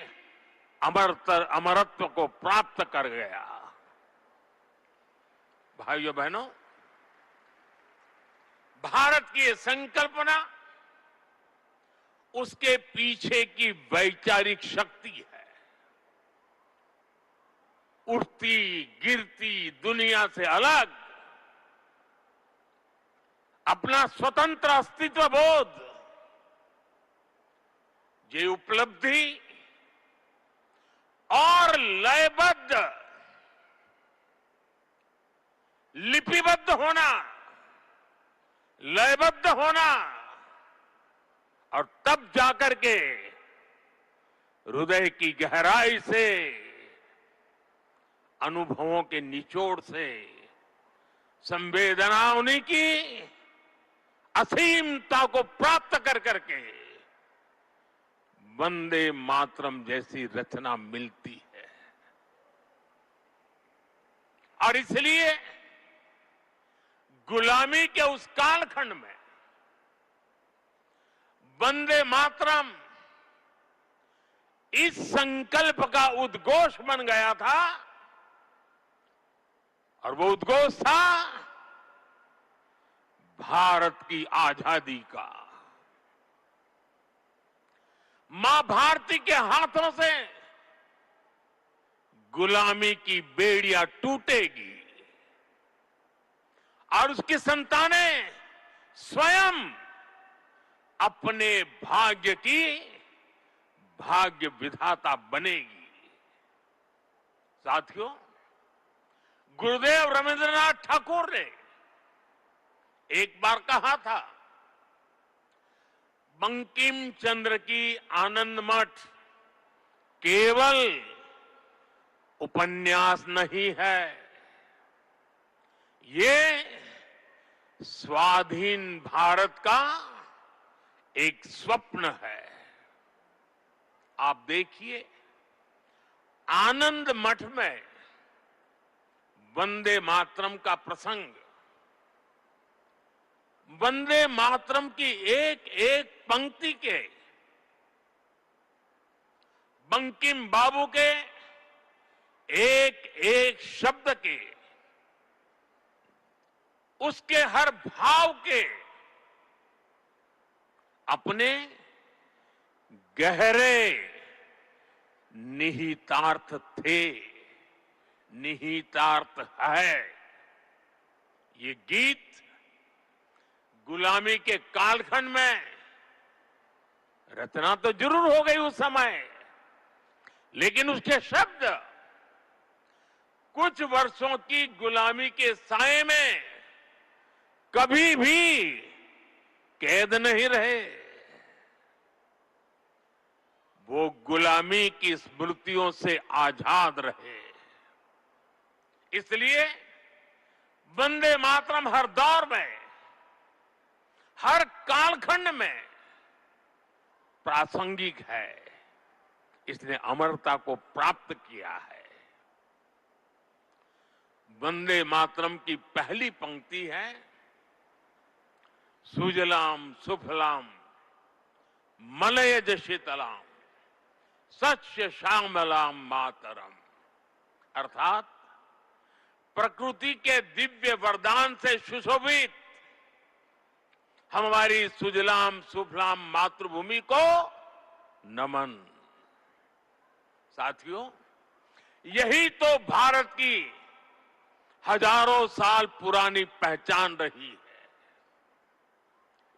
अमरत्व को प्राप्त कर गया। भाइयों बहनों, भारत की ये संकल्पना उसके पीछे की वैचारिक शक्ति है। उठती गिरती दुनिया से अलग अपना स्वतंत्र अस्तित्व बोध, ये उपलब्धि और लयबद्ध लिपिबद्ध होना, लयबद्ध होना और तब जाकर के हृदय की गहराई से, अनुभवों के निचोड़ से, संवेदनाओं की असीमता को प्राप्त कर करके वंदे मातरम जैसी रचना मिलती है। और इसलिए गुलामी के उस कालखंड में वंदे मातरम इस संकल्प का उद्घोष बन गया था और वो उद्घोष था भारत की आजादी का। मां भारती के हाथों से गुलामी की बेड़ियां टूटेगी और उसकी संतानें स्वयं अपने भाग्य की भाग्य विधाता बनेगी। साथियों, गुरुदेव रविंद्रनाथ ठाकुर ने एक बार कहा था, बंकिम चंद्र की आनंद मठ केवल उपन्यास नहीं है, ये स्वाधीन भारत का एक स्वप्न है। आप देखिए, आनंद मठ में वंदे मातरम का प्रसंग, वंदे मातरम की एक एक पंक्ति के, बंकिम बाबू के एक एक शब्द के, उसके हर भाव के अपने गहरे निहितार्थ थे, निहितार्थ है। ये गीत गुलामी के कालखंड में रचना तो जरूर हो गई उस समय, लेकिन उसके शब्द कुछ वर्षों की गुलामी के साए में कभी भी कैद नहीं रहे। वो गुलामी की स्मृतियों से आजाद रहे। इसलिए वंदे मातरम हर दौर में, हर कालखंड में प्रासंगिक है। इसने अमरता को प्राप्त किया है। वंदे मातरम की पहली पंक्ति है, सुजलाम सुफलाम मलयज शीतलाम सच्य श्यामलाम मातरम। अर्थात प्रकृति के दिव्य वरदान से सुशोभित हमारी सुजलाम सुफलाम मातृभूमि को नमन। साथियों, यही तो भारत की हजारों साल पुरानी पहचान रही है।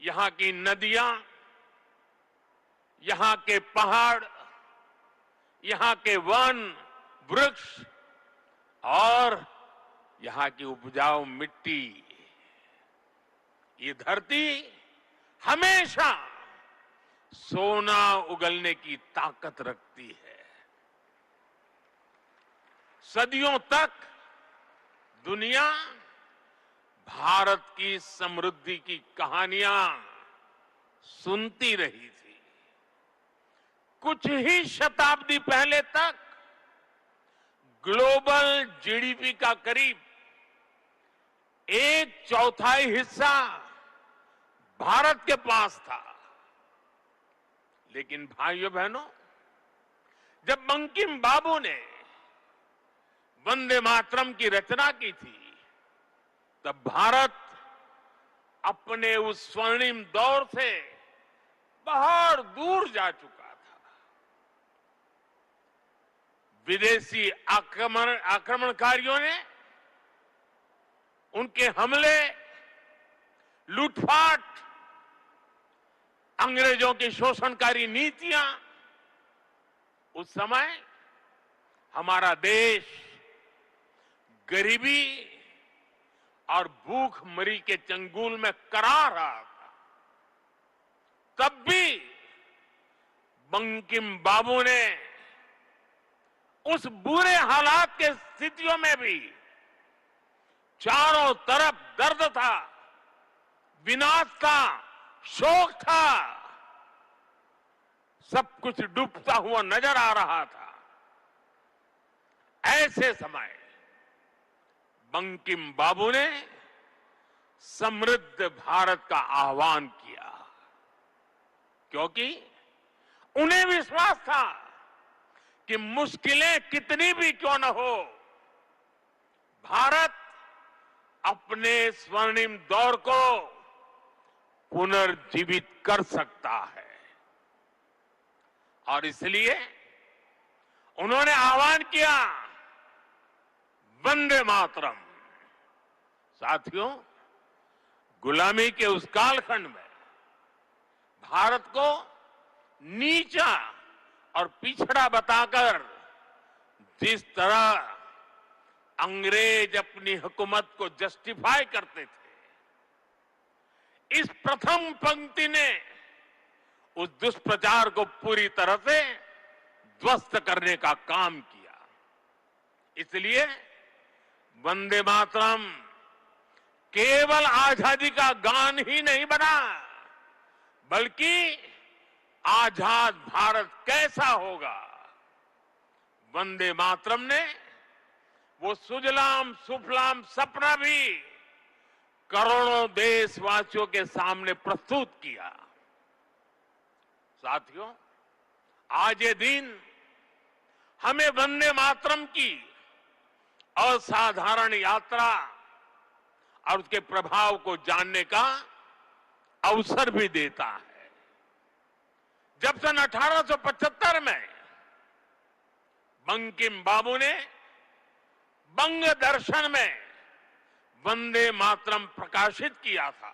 यहां की नदियां, यहां के पहाड़, यहां के वन वृक्ष और यहां की उपजाऊ मिट्टी, ये धरती हमेशा सोना उगलने की ताकत रखती है। सदियों तक दुनिया भारत की समृद्धि की कहानियां सुनती रही थी। कुछ ही शताब्दी पहले तक ग्लोबल जीडीपी का करीब 1/4 हिस्सा भारत के पास था। लेकिन भाइयों बहनों, जब बंकिम बाबू ने वंदे मातरम की रचना की थी, तब भारत अपने उस स्वर्णिम दौर से बहुत दूर जा चुका था। विदेशी आक्रमणकारियों ने उनके हमले, लूटपाट, अंग्रेजों की शोषणकारी नीतियां, उस समय हमारा देश गरीबी और भूखमरी के चंगुल में करा रहा था। तब भी बंकिम बाबू ने उस बुरे हालात के स्थितियों में भी चारों तरफ दर्द था, विनाश था, शोक था, सब कुछ डूबता हुआ नजर आ रहा था। ऐसे समय बंकिम बाबू ने समृद्ध भारत का आह्वान किया, क्योंकि उन्हें विश्वास था कि मुश्किलें कितनी भी क्यों न हो, भारत अपने स्वर्णिम दौर को पुनर्जीवित कर सकता है। और इसलिए उन्होंने आह्वान किया, वंदे मातरम। साथियों, गुलामी के उस कालखंड में भारत को नीचा और पिछड़ा बताकर जिस तरह अंग्रेज अपनी हुकूमत को जस्टिफाई करते थे, इस प्रथम पंक्ति ने उस दुष्प्रचार को पूरी तरह से ध्वस्त करने का काम किया। इसलिए वंदे मातरम केवल आजादी का गान ही नहीं बना, बल्कि आजाद भारत कैसा होगा, वंदे मातरम ने वो सुजलाम सुफलाम सपना भी करोड़ों देशवासियों के सामने प्रस्तुत किया। साथियों, आज ये दिन हमें वंदे मातरम की असाधारण यात्रा और उसके प्रभाव को जानने का अवसर भी देता है। जब सन 1875 में बंकिम बाबू ने बंग दर्शन में वंदे मातरम प्रकाशित किया था,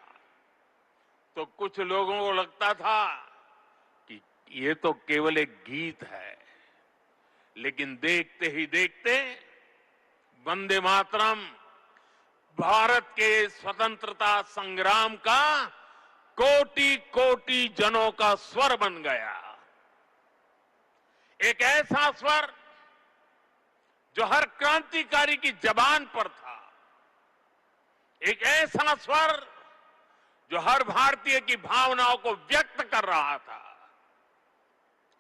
तो कुछ लोगों को लगता था कि ये तो केवल एक गीत है। लेकिन देखते ही देखते वंदे मातरम भारत के स्वतंत्रता संग्राम का कोटि कोटि जनों का स्वर बन गया। एक ऐसा स्वर जो हर क्रांतिकारी की जबान पर था, एक ऐसा स्वर जो हर भारतीय की भावनाओं को व्यक्त कर रहा था।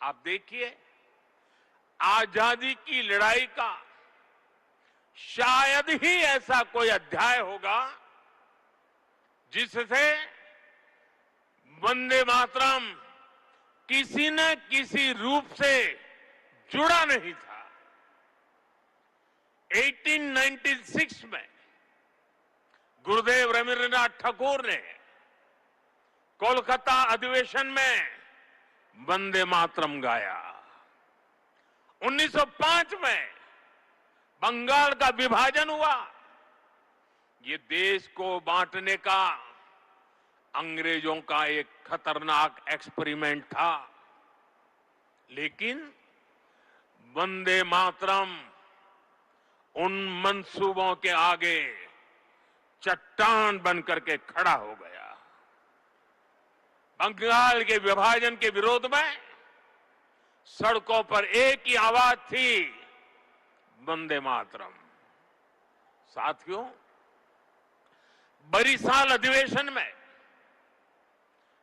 आप देखिए, आजादी की लड़ाई का शायद ही ऐसा कोई अध्याय होगा जिससे वंदे मातरम किसी न किसी रूप से जुड़ा नहीं था। 1896 में गुरुदेव रवींद्रनाथ ठाकुर ने कोलकाता अधिवेशन में वंदे मातरम गाया। 1905 में बंगाल का विभाजन हुआ। ये देश को बांटने का अंग्रेजों का एक खतरनाक एक्सपेरिमेंट था, लेकिन वंदे मातरम उन मंसूबों के आगे चट्टान बनकर के खड़ा हो गया। बंगाल के विभाजन के विरोध में सड़कों पर एक ही आवाज थी, वंदे मातरम। साथियों, बरिसाल अधिवेशन में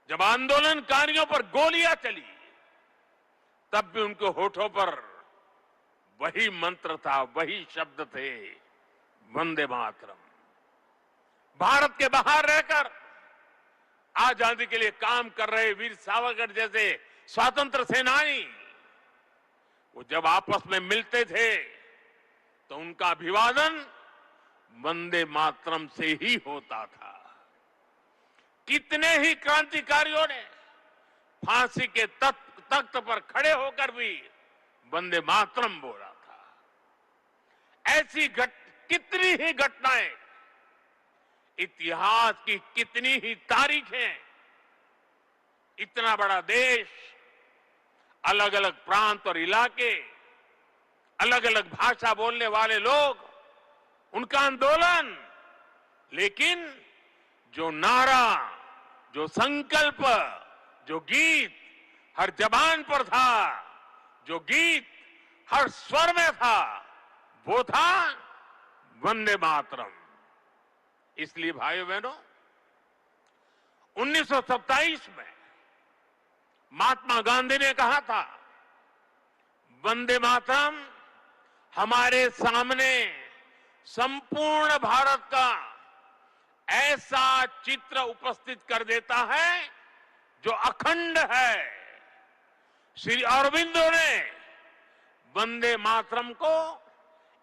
जब आंदोलनकारियों पर गोलियां चली, तब भी उनके होठों पर वही मंत्र था, वही शब्द थे, वंदे मातरम। भारत के बाहर रहकर आजादी के लिए काम कर रहे वीर सावरकर जैसे स्वतंत्र सेनानी, वो जब आपस में मिलते थे तो उनका अभिवादन वंदे मातरम से ही होता था। कितने ही क्रांतिकारियों ने फांसी के तख्त पर खड़े होकर भी वंदे मातरम बोला था। ऐसी कितनी ही घटनाएं, इतिहास की कितनी ही तारीखें, इतना बड़ा देश, अलग अलग प्रांत और इलाके, अलग अलग भाषा बोलने वाले लोग, उनका आंदोलन, लेकिन जो नारा, जो संकल्प, जो गीत हर जबान पर था, जो गीत हर स्वर में था, वो था वंदे मातरम। इसलिए भाइयों बहनों, 1927 में महात्मा गांधी ने कहा था, वंदे मातरम हमारे सामने संपूर्ण भारत का ऐसा चित्र उपस्थित कर देता है जो अखंड है। श्री अरविंदो ने वंदे मातरम को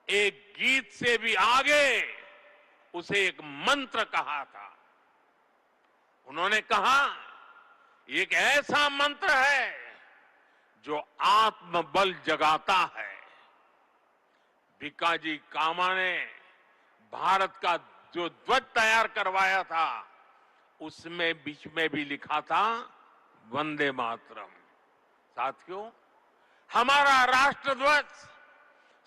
एक गीत से भी आगे उसे एक मंत्र कहा था। उन्होंने कहा, एक ऐसा मंत्र है जो आत्मबल जगाता है। भिकाजी कामा ने भारत का जो ध्वज तैयार करवाया था, उसमें बीच में भी लिखा था वंदे मातरम। साथियों, हमारा राष्ट्र ध्वज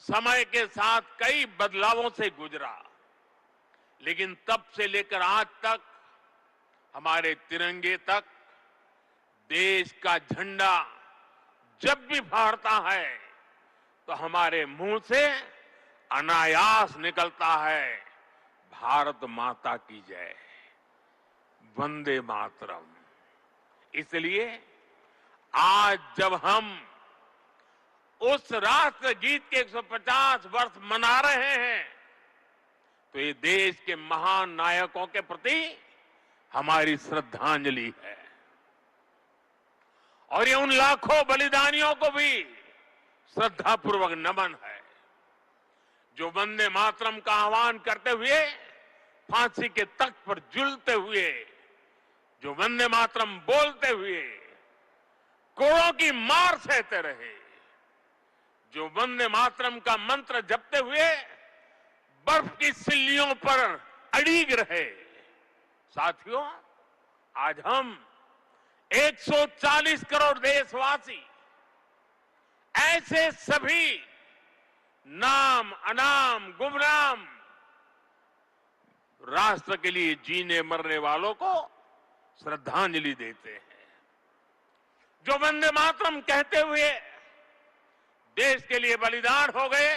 समय के साथ कई बदलावों से गुजरा, लेकिन तब से लेकर आज तक हमारे तिरंगे तक देश का झंडा जब भी फहरता है तो हमारे मुंह से अनायास निकलता है, भारत माता की जय, वंदे मातरम। इसलिए आज जब हम उस राष्ट्र गीत के 150 वर्ष मना रहे हैं, तो ये देश के महान नायकों के प्रति हमारी श्रद्धांजलि है, और ये उन लाखों बलिदानियों को भी श्रद्धापूर्वक नमन है जो वंदे मातरम का आह्वान करते हुए फांसी के तख्त पर झूलते हुए, जो वंदे मातरम बोलते हुए कोड़ों की मार सहते रहे, जो वंदे मातरम का मंत्र जपते हुए बर्फ की सिल्लियों पर अड़ीग रहे। साथियों, आज हम 140 करोड़ देशवासी ऐसे सभी नाम अनाम गुमनाम राष्ट्र के लिए जीने मरने वालों को श्रद्धांजलि देते हैं, जो वंदे मातरम कहते हुए देश के लिए बलिदान हो गए,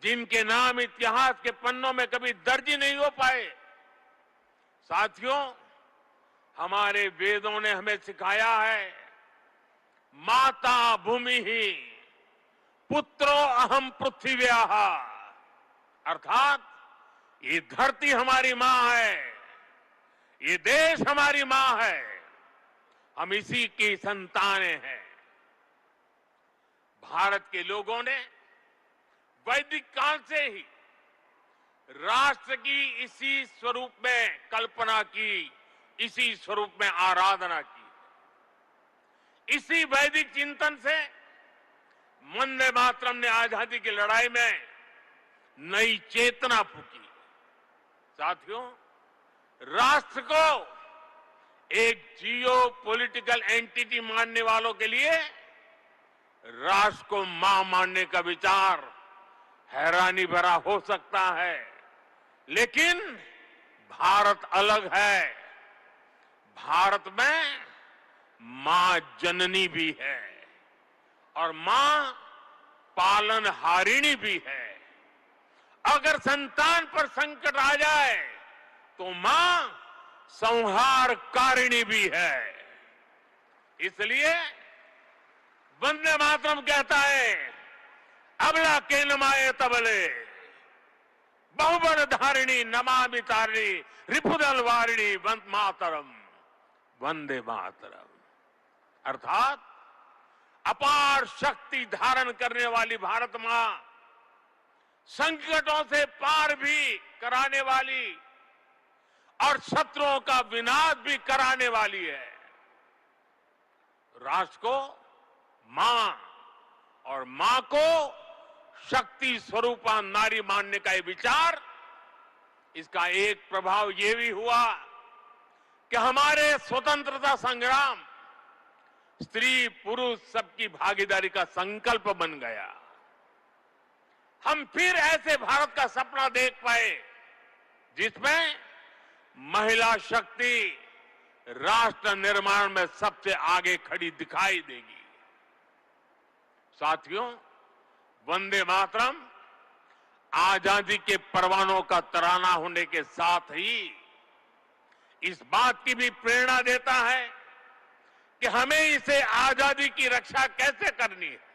जिनके नाम इतिहास के पन्नों में कभी दर्ज ही नहीं हो पाए। साथियों, हमारे वेदों ने हमें सिखाया है, माता भूमि ही पुत्रो अहम पृथ्व्याः, अर्थात ये धरती हमारी मां है, ये देश हमारी मां है, हम इसी की संतानें हैं। भारत के लोगों ने वैदिक काल से ही राष्ट्र की इसी स्वरूप में कल्पना की, इसी स्वरूप में आराधना की। इसी वैदिक चिंतन से वंदे मातरम ने आजादी की लड़ाई में नई चेतना फूकी। साथियों, राष्ट्र को एक जियो पॉलिटिकल एंटिटी मानने वालों के लिए राष्ट्र को मां मानने का विचार हैरानी भरा हो सकता है, लेकिन भारत अलग है। भारत में मां जननी भी है और मां पालनहारिणी भी है। अगर संतान पर संकट आ जाए तो मां संहारकारिणी भी है। इसलिए वंदे मातरम कहता है, अबला के नमाए तबले बहुबल धारिणी नमामि तारिणी रिपुदल वारिणी वंदे मातरम, वंदे मातरम। अर्थात अपार शक्ति धारण करने वाली भारत मां संकटों से पार भी कराने वाली और शत्रुओं का विनाश भी कराने वाली है। राष्ट्र को मां और मां को शक्ति स्वरूपा नारी मानने का ये विचार, इसका एक प्रभाव ये भी हुआ कि हमारे स्वतंत्रता संग्राम स्त्री पुरुष सबकी भागीदारी का संकल्प बन गया। हम फिर ऐसे भारत का सपना देख पाए जिसमें महिला शक्ति राष्ट्र निर्माण में सबसे आगे खड़ी दिखाई देगी। साथियों, वंदे मातरम आजादी के परवानों का तराना होने के साथ ही इस बात की भी प्रेरणा देता है कि हमें इसे आजादी की रक्षा कैसे करनी है।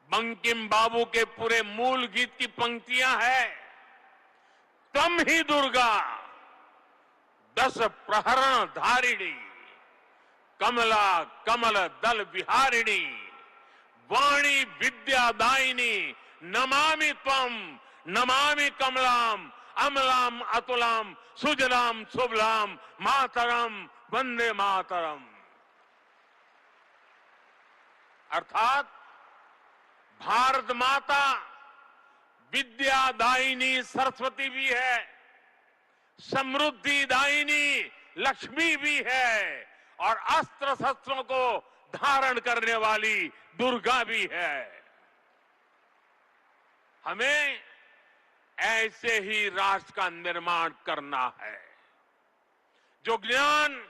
बंकिम बाबू के पूरे मूल गीत की पंक्तियां हैं, तम ही दुर्गा 10 प्रहरण धारिणी, कमला कमल दल विहारिणी, वाणी विद्यादायिनी, नमामि त्वम नमामि कमलाम, अमलाम अतुलाम, सुजलाम शुभलाम, मातरम वंदे मातरम। अर्थात भारत माता विद्यादायिनी सरस्वती भी है, समृद्धि दायिनी लक्ष्मी भी है और अस्त्र शस्त्रों को धारण करने वाली दुर्गा भी है। हमें ऐसे ही राष्ट्र का निर्माण करना है जो ज्ञान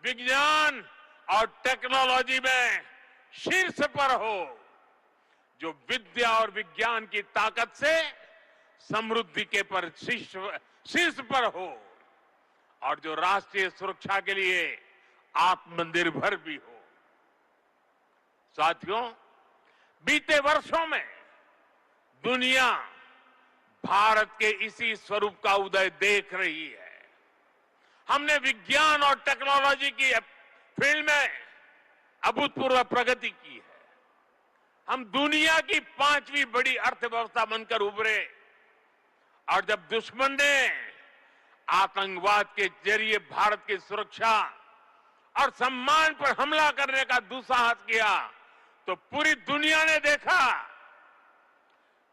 विज्ञान और टेक्नोलॉजी में शीर्ष पर हो, जो विद्या और विज्ञान की ताकत से समृद्धि के पर शीर्ष पर हो और जो राष्ट्रीय सुरक्षा के लिए आत्मनिर्भर भी हो। साथियों, बीते वर्षों में दुनिया भारत के इसी स्वरूप का उदय देख रही है। हमने विज्ञान और टेक्नोलॉजी की फील्ड में अभूतपूर्व प्रगति की है। हम दुनिया की 5वीं बड़ी अर्थव्यवस्था बनकर उभरे और जब दुश्मन ने आतंकवाद के जरिए भारत की सुरक्षा और सम्मान पर हमला करने का दुस्साहस किया तो पूरी दुनिया ने देखा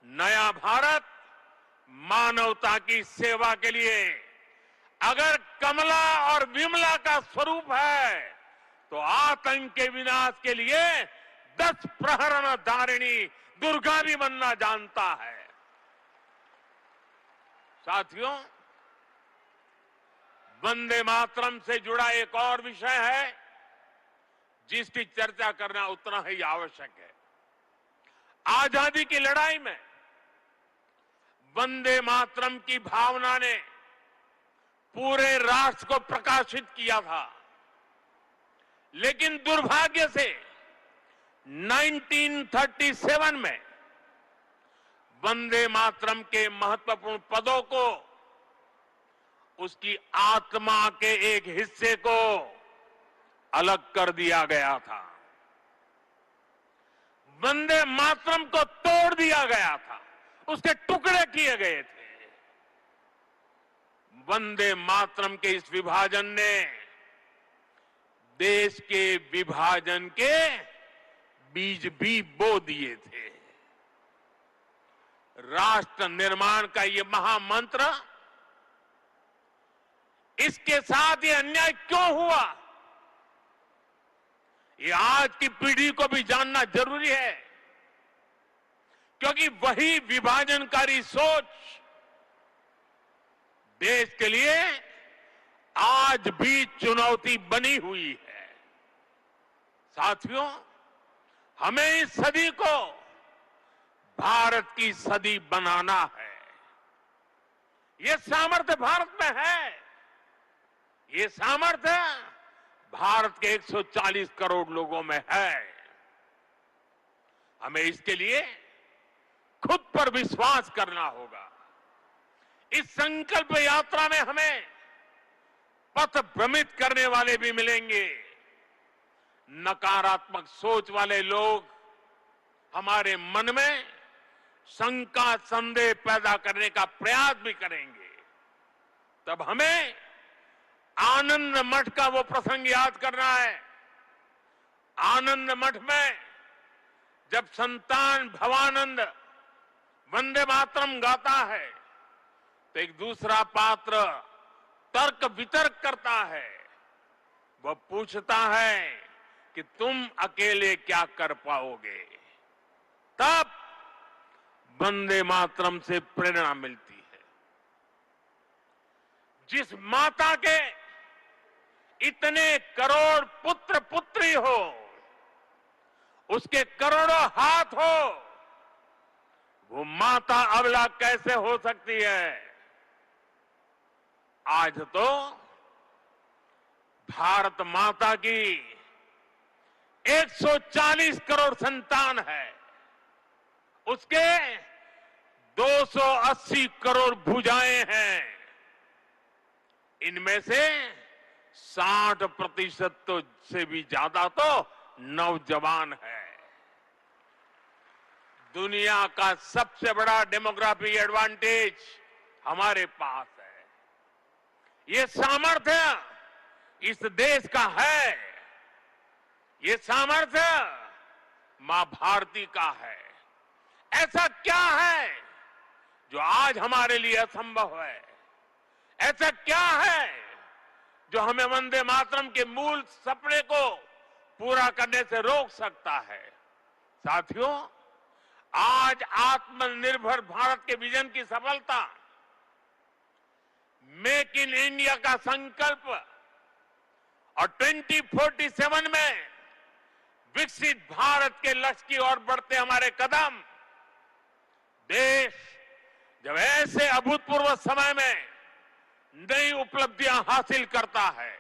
नया भारत मानवता की सेवा के लिए अगर कमला और विमला का स्वरूप है तो आतंक के विनाश के लिए 10 प्रहरण धारिणी दुर्गा भी बनना जानता है। साथियों, वंदे मातरम से जुड़ा एक और विषय है जिसकी चर्चा करना उतना ही आवश्यक है। आजादी की लड़ाई में वंदे मातरम की भावना ने पूरे राष्ट्र को प्रकाशित किया था, लेकिन दुर्भाग्य से 1937 में वंदे मातरम के महत्वपूर्ण पदों को उसकी आत्मा के एक हिस्से को अलग कर दिया गया था। वंदे मातरम को तोड़ दिया गया था, उसके टुकड़े किए गए थे। वंदे मातरम के इस विभाजन ने देश के विभाजन के बीज भी बो दिए थे। राष्ट्र निर्माण का ये महामंत्र, इसके साथ ये अन्याय क्यों हुआ, ये आज की पीढ़ी को भी जानना जरूरी है, क्योंकि वही विभाजनकारी सोच देश के लिए आज भी चुनौती बनी हुई है। साथियों, हमें इस सदी को भारत की सदी बनाना है। ये सामर्थ्य भारत में है। ये सामर्थ्य भारत के 140 करोड़ लोगों में है। हमें इसके लिए खुद पर विश्वास करना होगा। इस संकल्प यात्रा में हमें पथ भ्रमित करने वाले भी मिलेंगे। नकारात्मक सोच वाले लोग हमारे मन में शंका संदेह पैदा करने का प्रयास भी करेंगे। तब हमें आनंद मठ का वो प्रसंग याद करना है। आनंद मठ में जब संतान भवानंद वंदे मातरम गाता है तो एक दूसरा पात्र तर्क वितर्क करता है। वह पूछता है कि तुम अकेले क्या कर पाओगे। तब वंदे मातरम से प्रेरणा मिलती है। जिस माता के इतने करोड़ पुत्र पुत्री हो, उसके करोड़ों हाथ हो, वो माता अबला कैसे हो सकती है। आज तो भारत माता की 140 करोड़ संतान है। उसके 280 करोड़ भुजाएं हैं। इनमें से 60% तो से भी ज्यादा तो नौजवान है। दुनिया का सबसे बड़ा डेमोग्राफी एडवांटेज हमारे पास है। ये सामर्थ्य इस देश का है। ये सामर्थ्य मां भारती का है। ऐसा क्या है जो आज हमारे लिए असंभव है। ऐसा क्या है जो हमें वंदे मातरम के मूल सपने को पूरा करने से रोक सकता है। साथियों, आज आत्मनिर्भर भारत के विजन की सफलता, मेक इन इंडिया का संकल्प और 2047 में विकसित भारत के लक्ष्य की ओर बढ़ते हमारे कदम, देश जब ऐसे अभूतपूर्व समय में नई उपलब्धियां हासिल करता है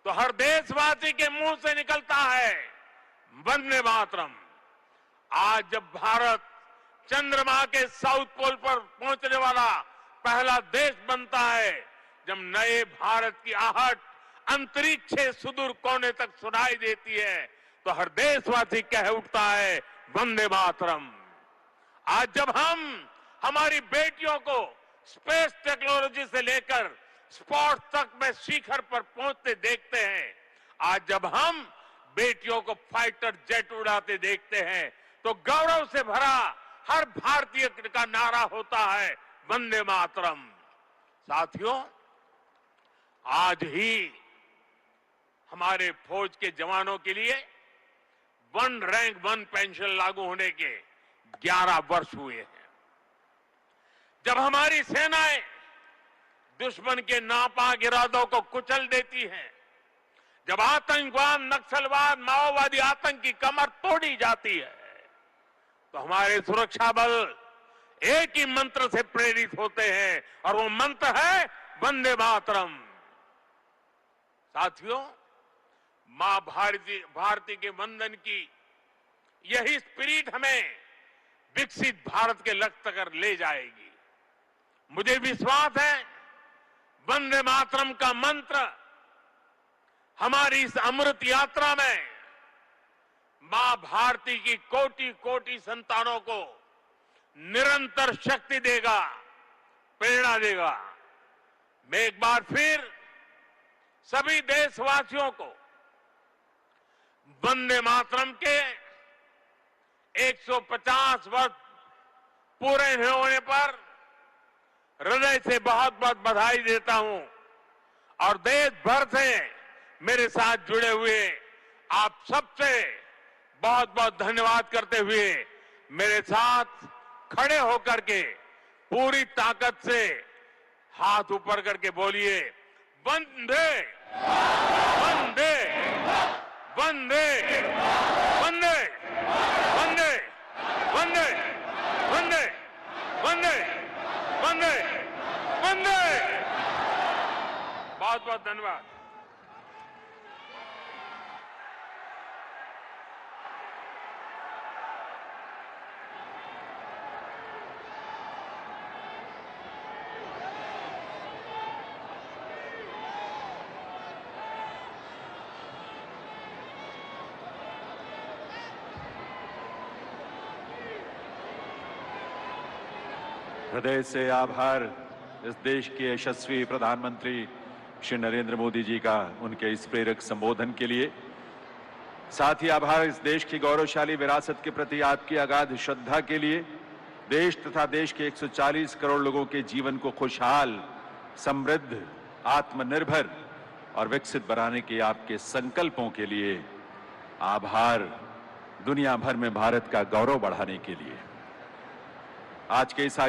तो हर देशवासी के मुंह से निकलता है वंदे मातरम। आज जब भारत चंद्रमा के साउथ पोल पर पहुंचने वाला पहला देश बनता है, जब नए भारत की आहट अंतरिक्ष से सुदूर कोने तक सुनाई देती है, तो हर देशवासी कह उठता है वंदे मातरम। आज जब हम हमारी बेटियों को स्पेस टेक्नोलॉजी से लेकर स्पोर्ट्स तक में शिखर पर पहुंचते देखते हैं, आज जब हम बेटियों को फाइटर जेट उड़ाते देखते हैं, तो गौरव से भरा हर भारतीय का नारा होता है वंदे मातरम। साथियों, आज ही हमारे फौज के जवानों के लिए वन रैंक वन पेंशन लागू होने के 11 वर्ष हुए हैं। जब हमारी सेनाएं दुश्मन के नापाक इरादों को कुचल देती हैं, जब आतंकवाद, नक्सलवाद, माओवादी आतंक की कमर तोड़ी जाती है, तो हमारे सुरक्षा बल एक ही मंत्र से प्रेरित होते हैं और वो मंत्र है वंदे मातरम। साथियों, मां भारती के वंदन की यही स्पिरिट हमें विकसित भारत के लक्ष्य तक ले जाएगी। मुझे विश्वास है वंदे मातरम का मंत्र हमारी इस अमृत यात्रा में मां भारती की कोटि कोटि संतानों को निरंतर शक्ति देगा, प्रेरणा देगा। मैं एक बार फिर सभी देशवासियों को वंदे मातरम के 150 वर्ष पूरे होने पर हृदय से बहुत बहुत बधाई देता हूं और देश भर से मेरे साथ जुड़े हुए आप सबसे बहुत बहुत धन्यवाद करते हुए मेरे साथ खड़े होकर के पूरी ताकत से हाथ ऊपर करके बोलिए वंदे वंदे वंदे वंदे वंदे वंदे वंदे वंदे वंदे बहुत धन्यवाद। हृदय से आभार इस देश के यशस्वी प्रधानमंत्री श्री नरेंद्र मोदी जी का उनके इस प्रेरक संबोधन के लिए। साथ ही आभार इस देश की गौरवशाली विरासत के प्रति आपकी अगाध श्रद्धा के लिए। देश तथा देश के 140 करोड़ लोगों के जीवन को खुशहाल, समृद्ध, आत्मनिर्भर और विकसित बनाने के आपके संकल्पों के लिए आभार। दुनिया भर में भारत का गौरव बढ़ाने के लिए आज के इस आयोजन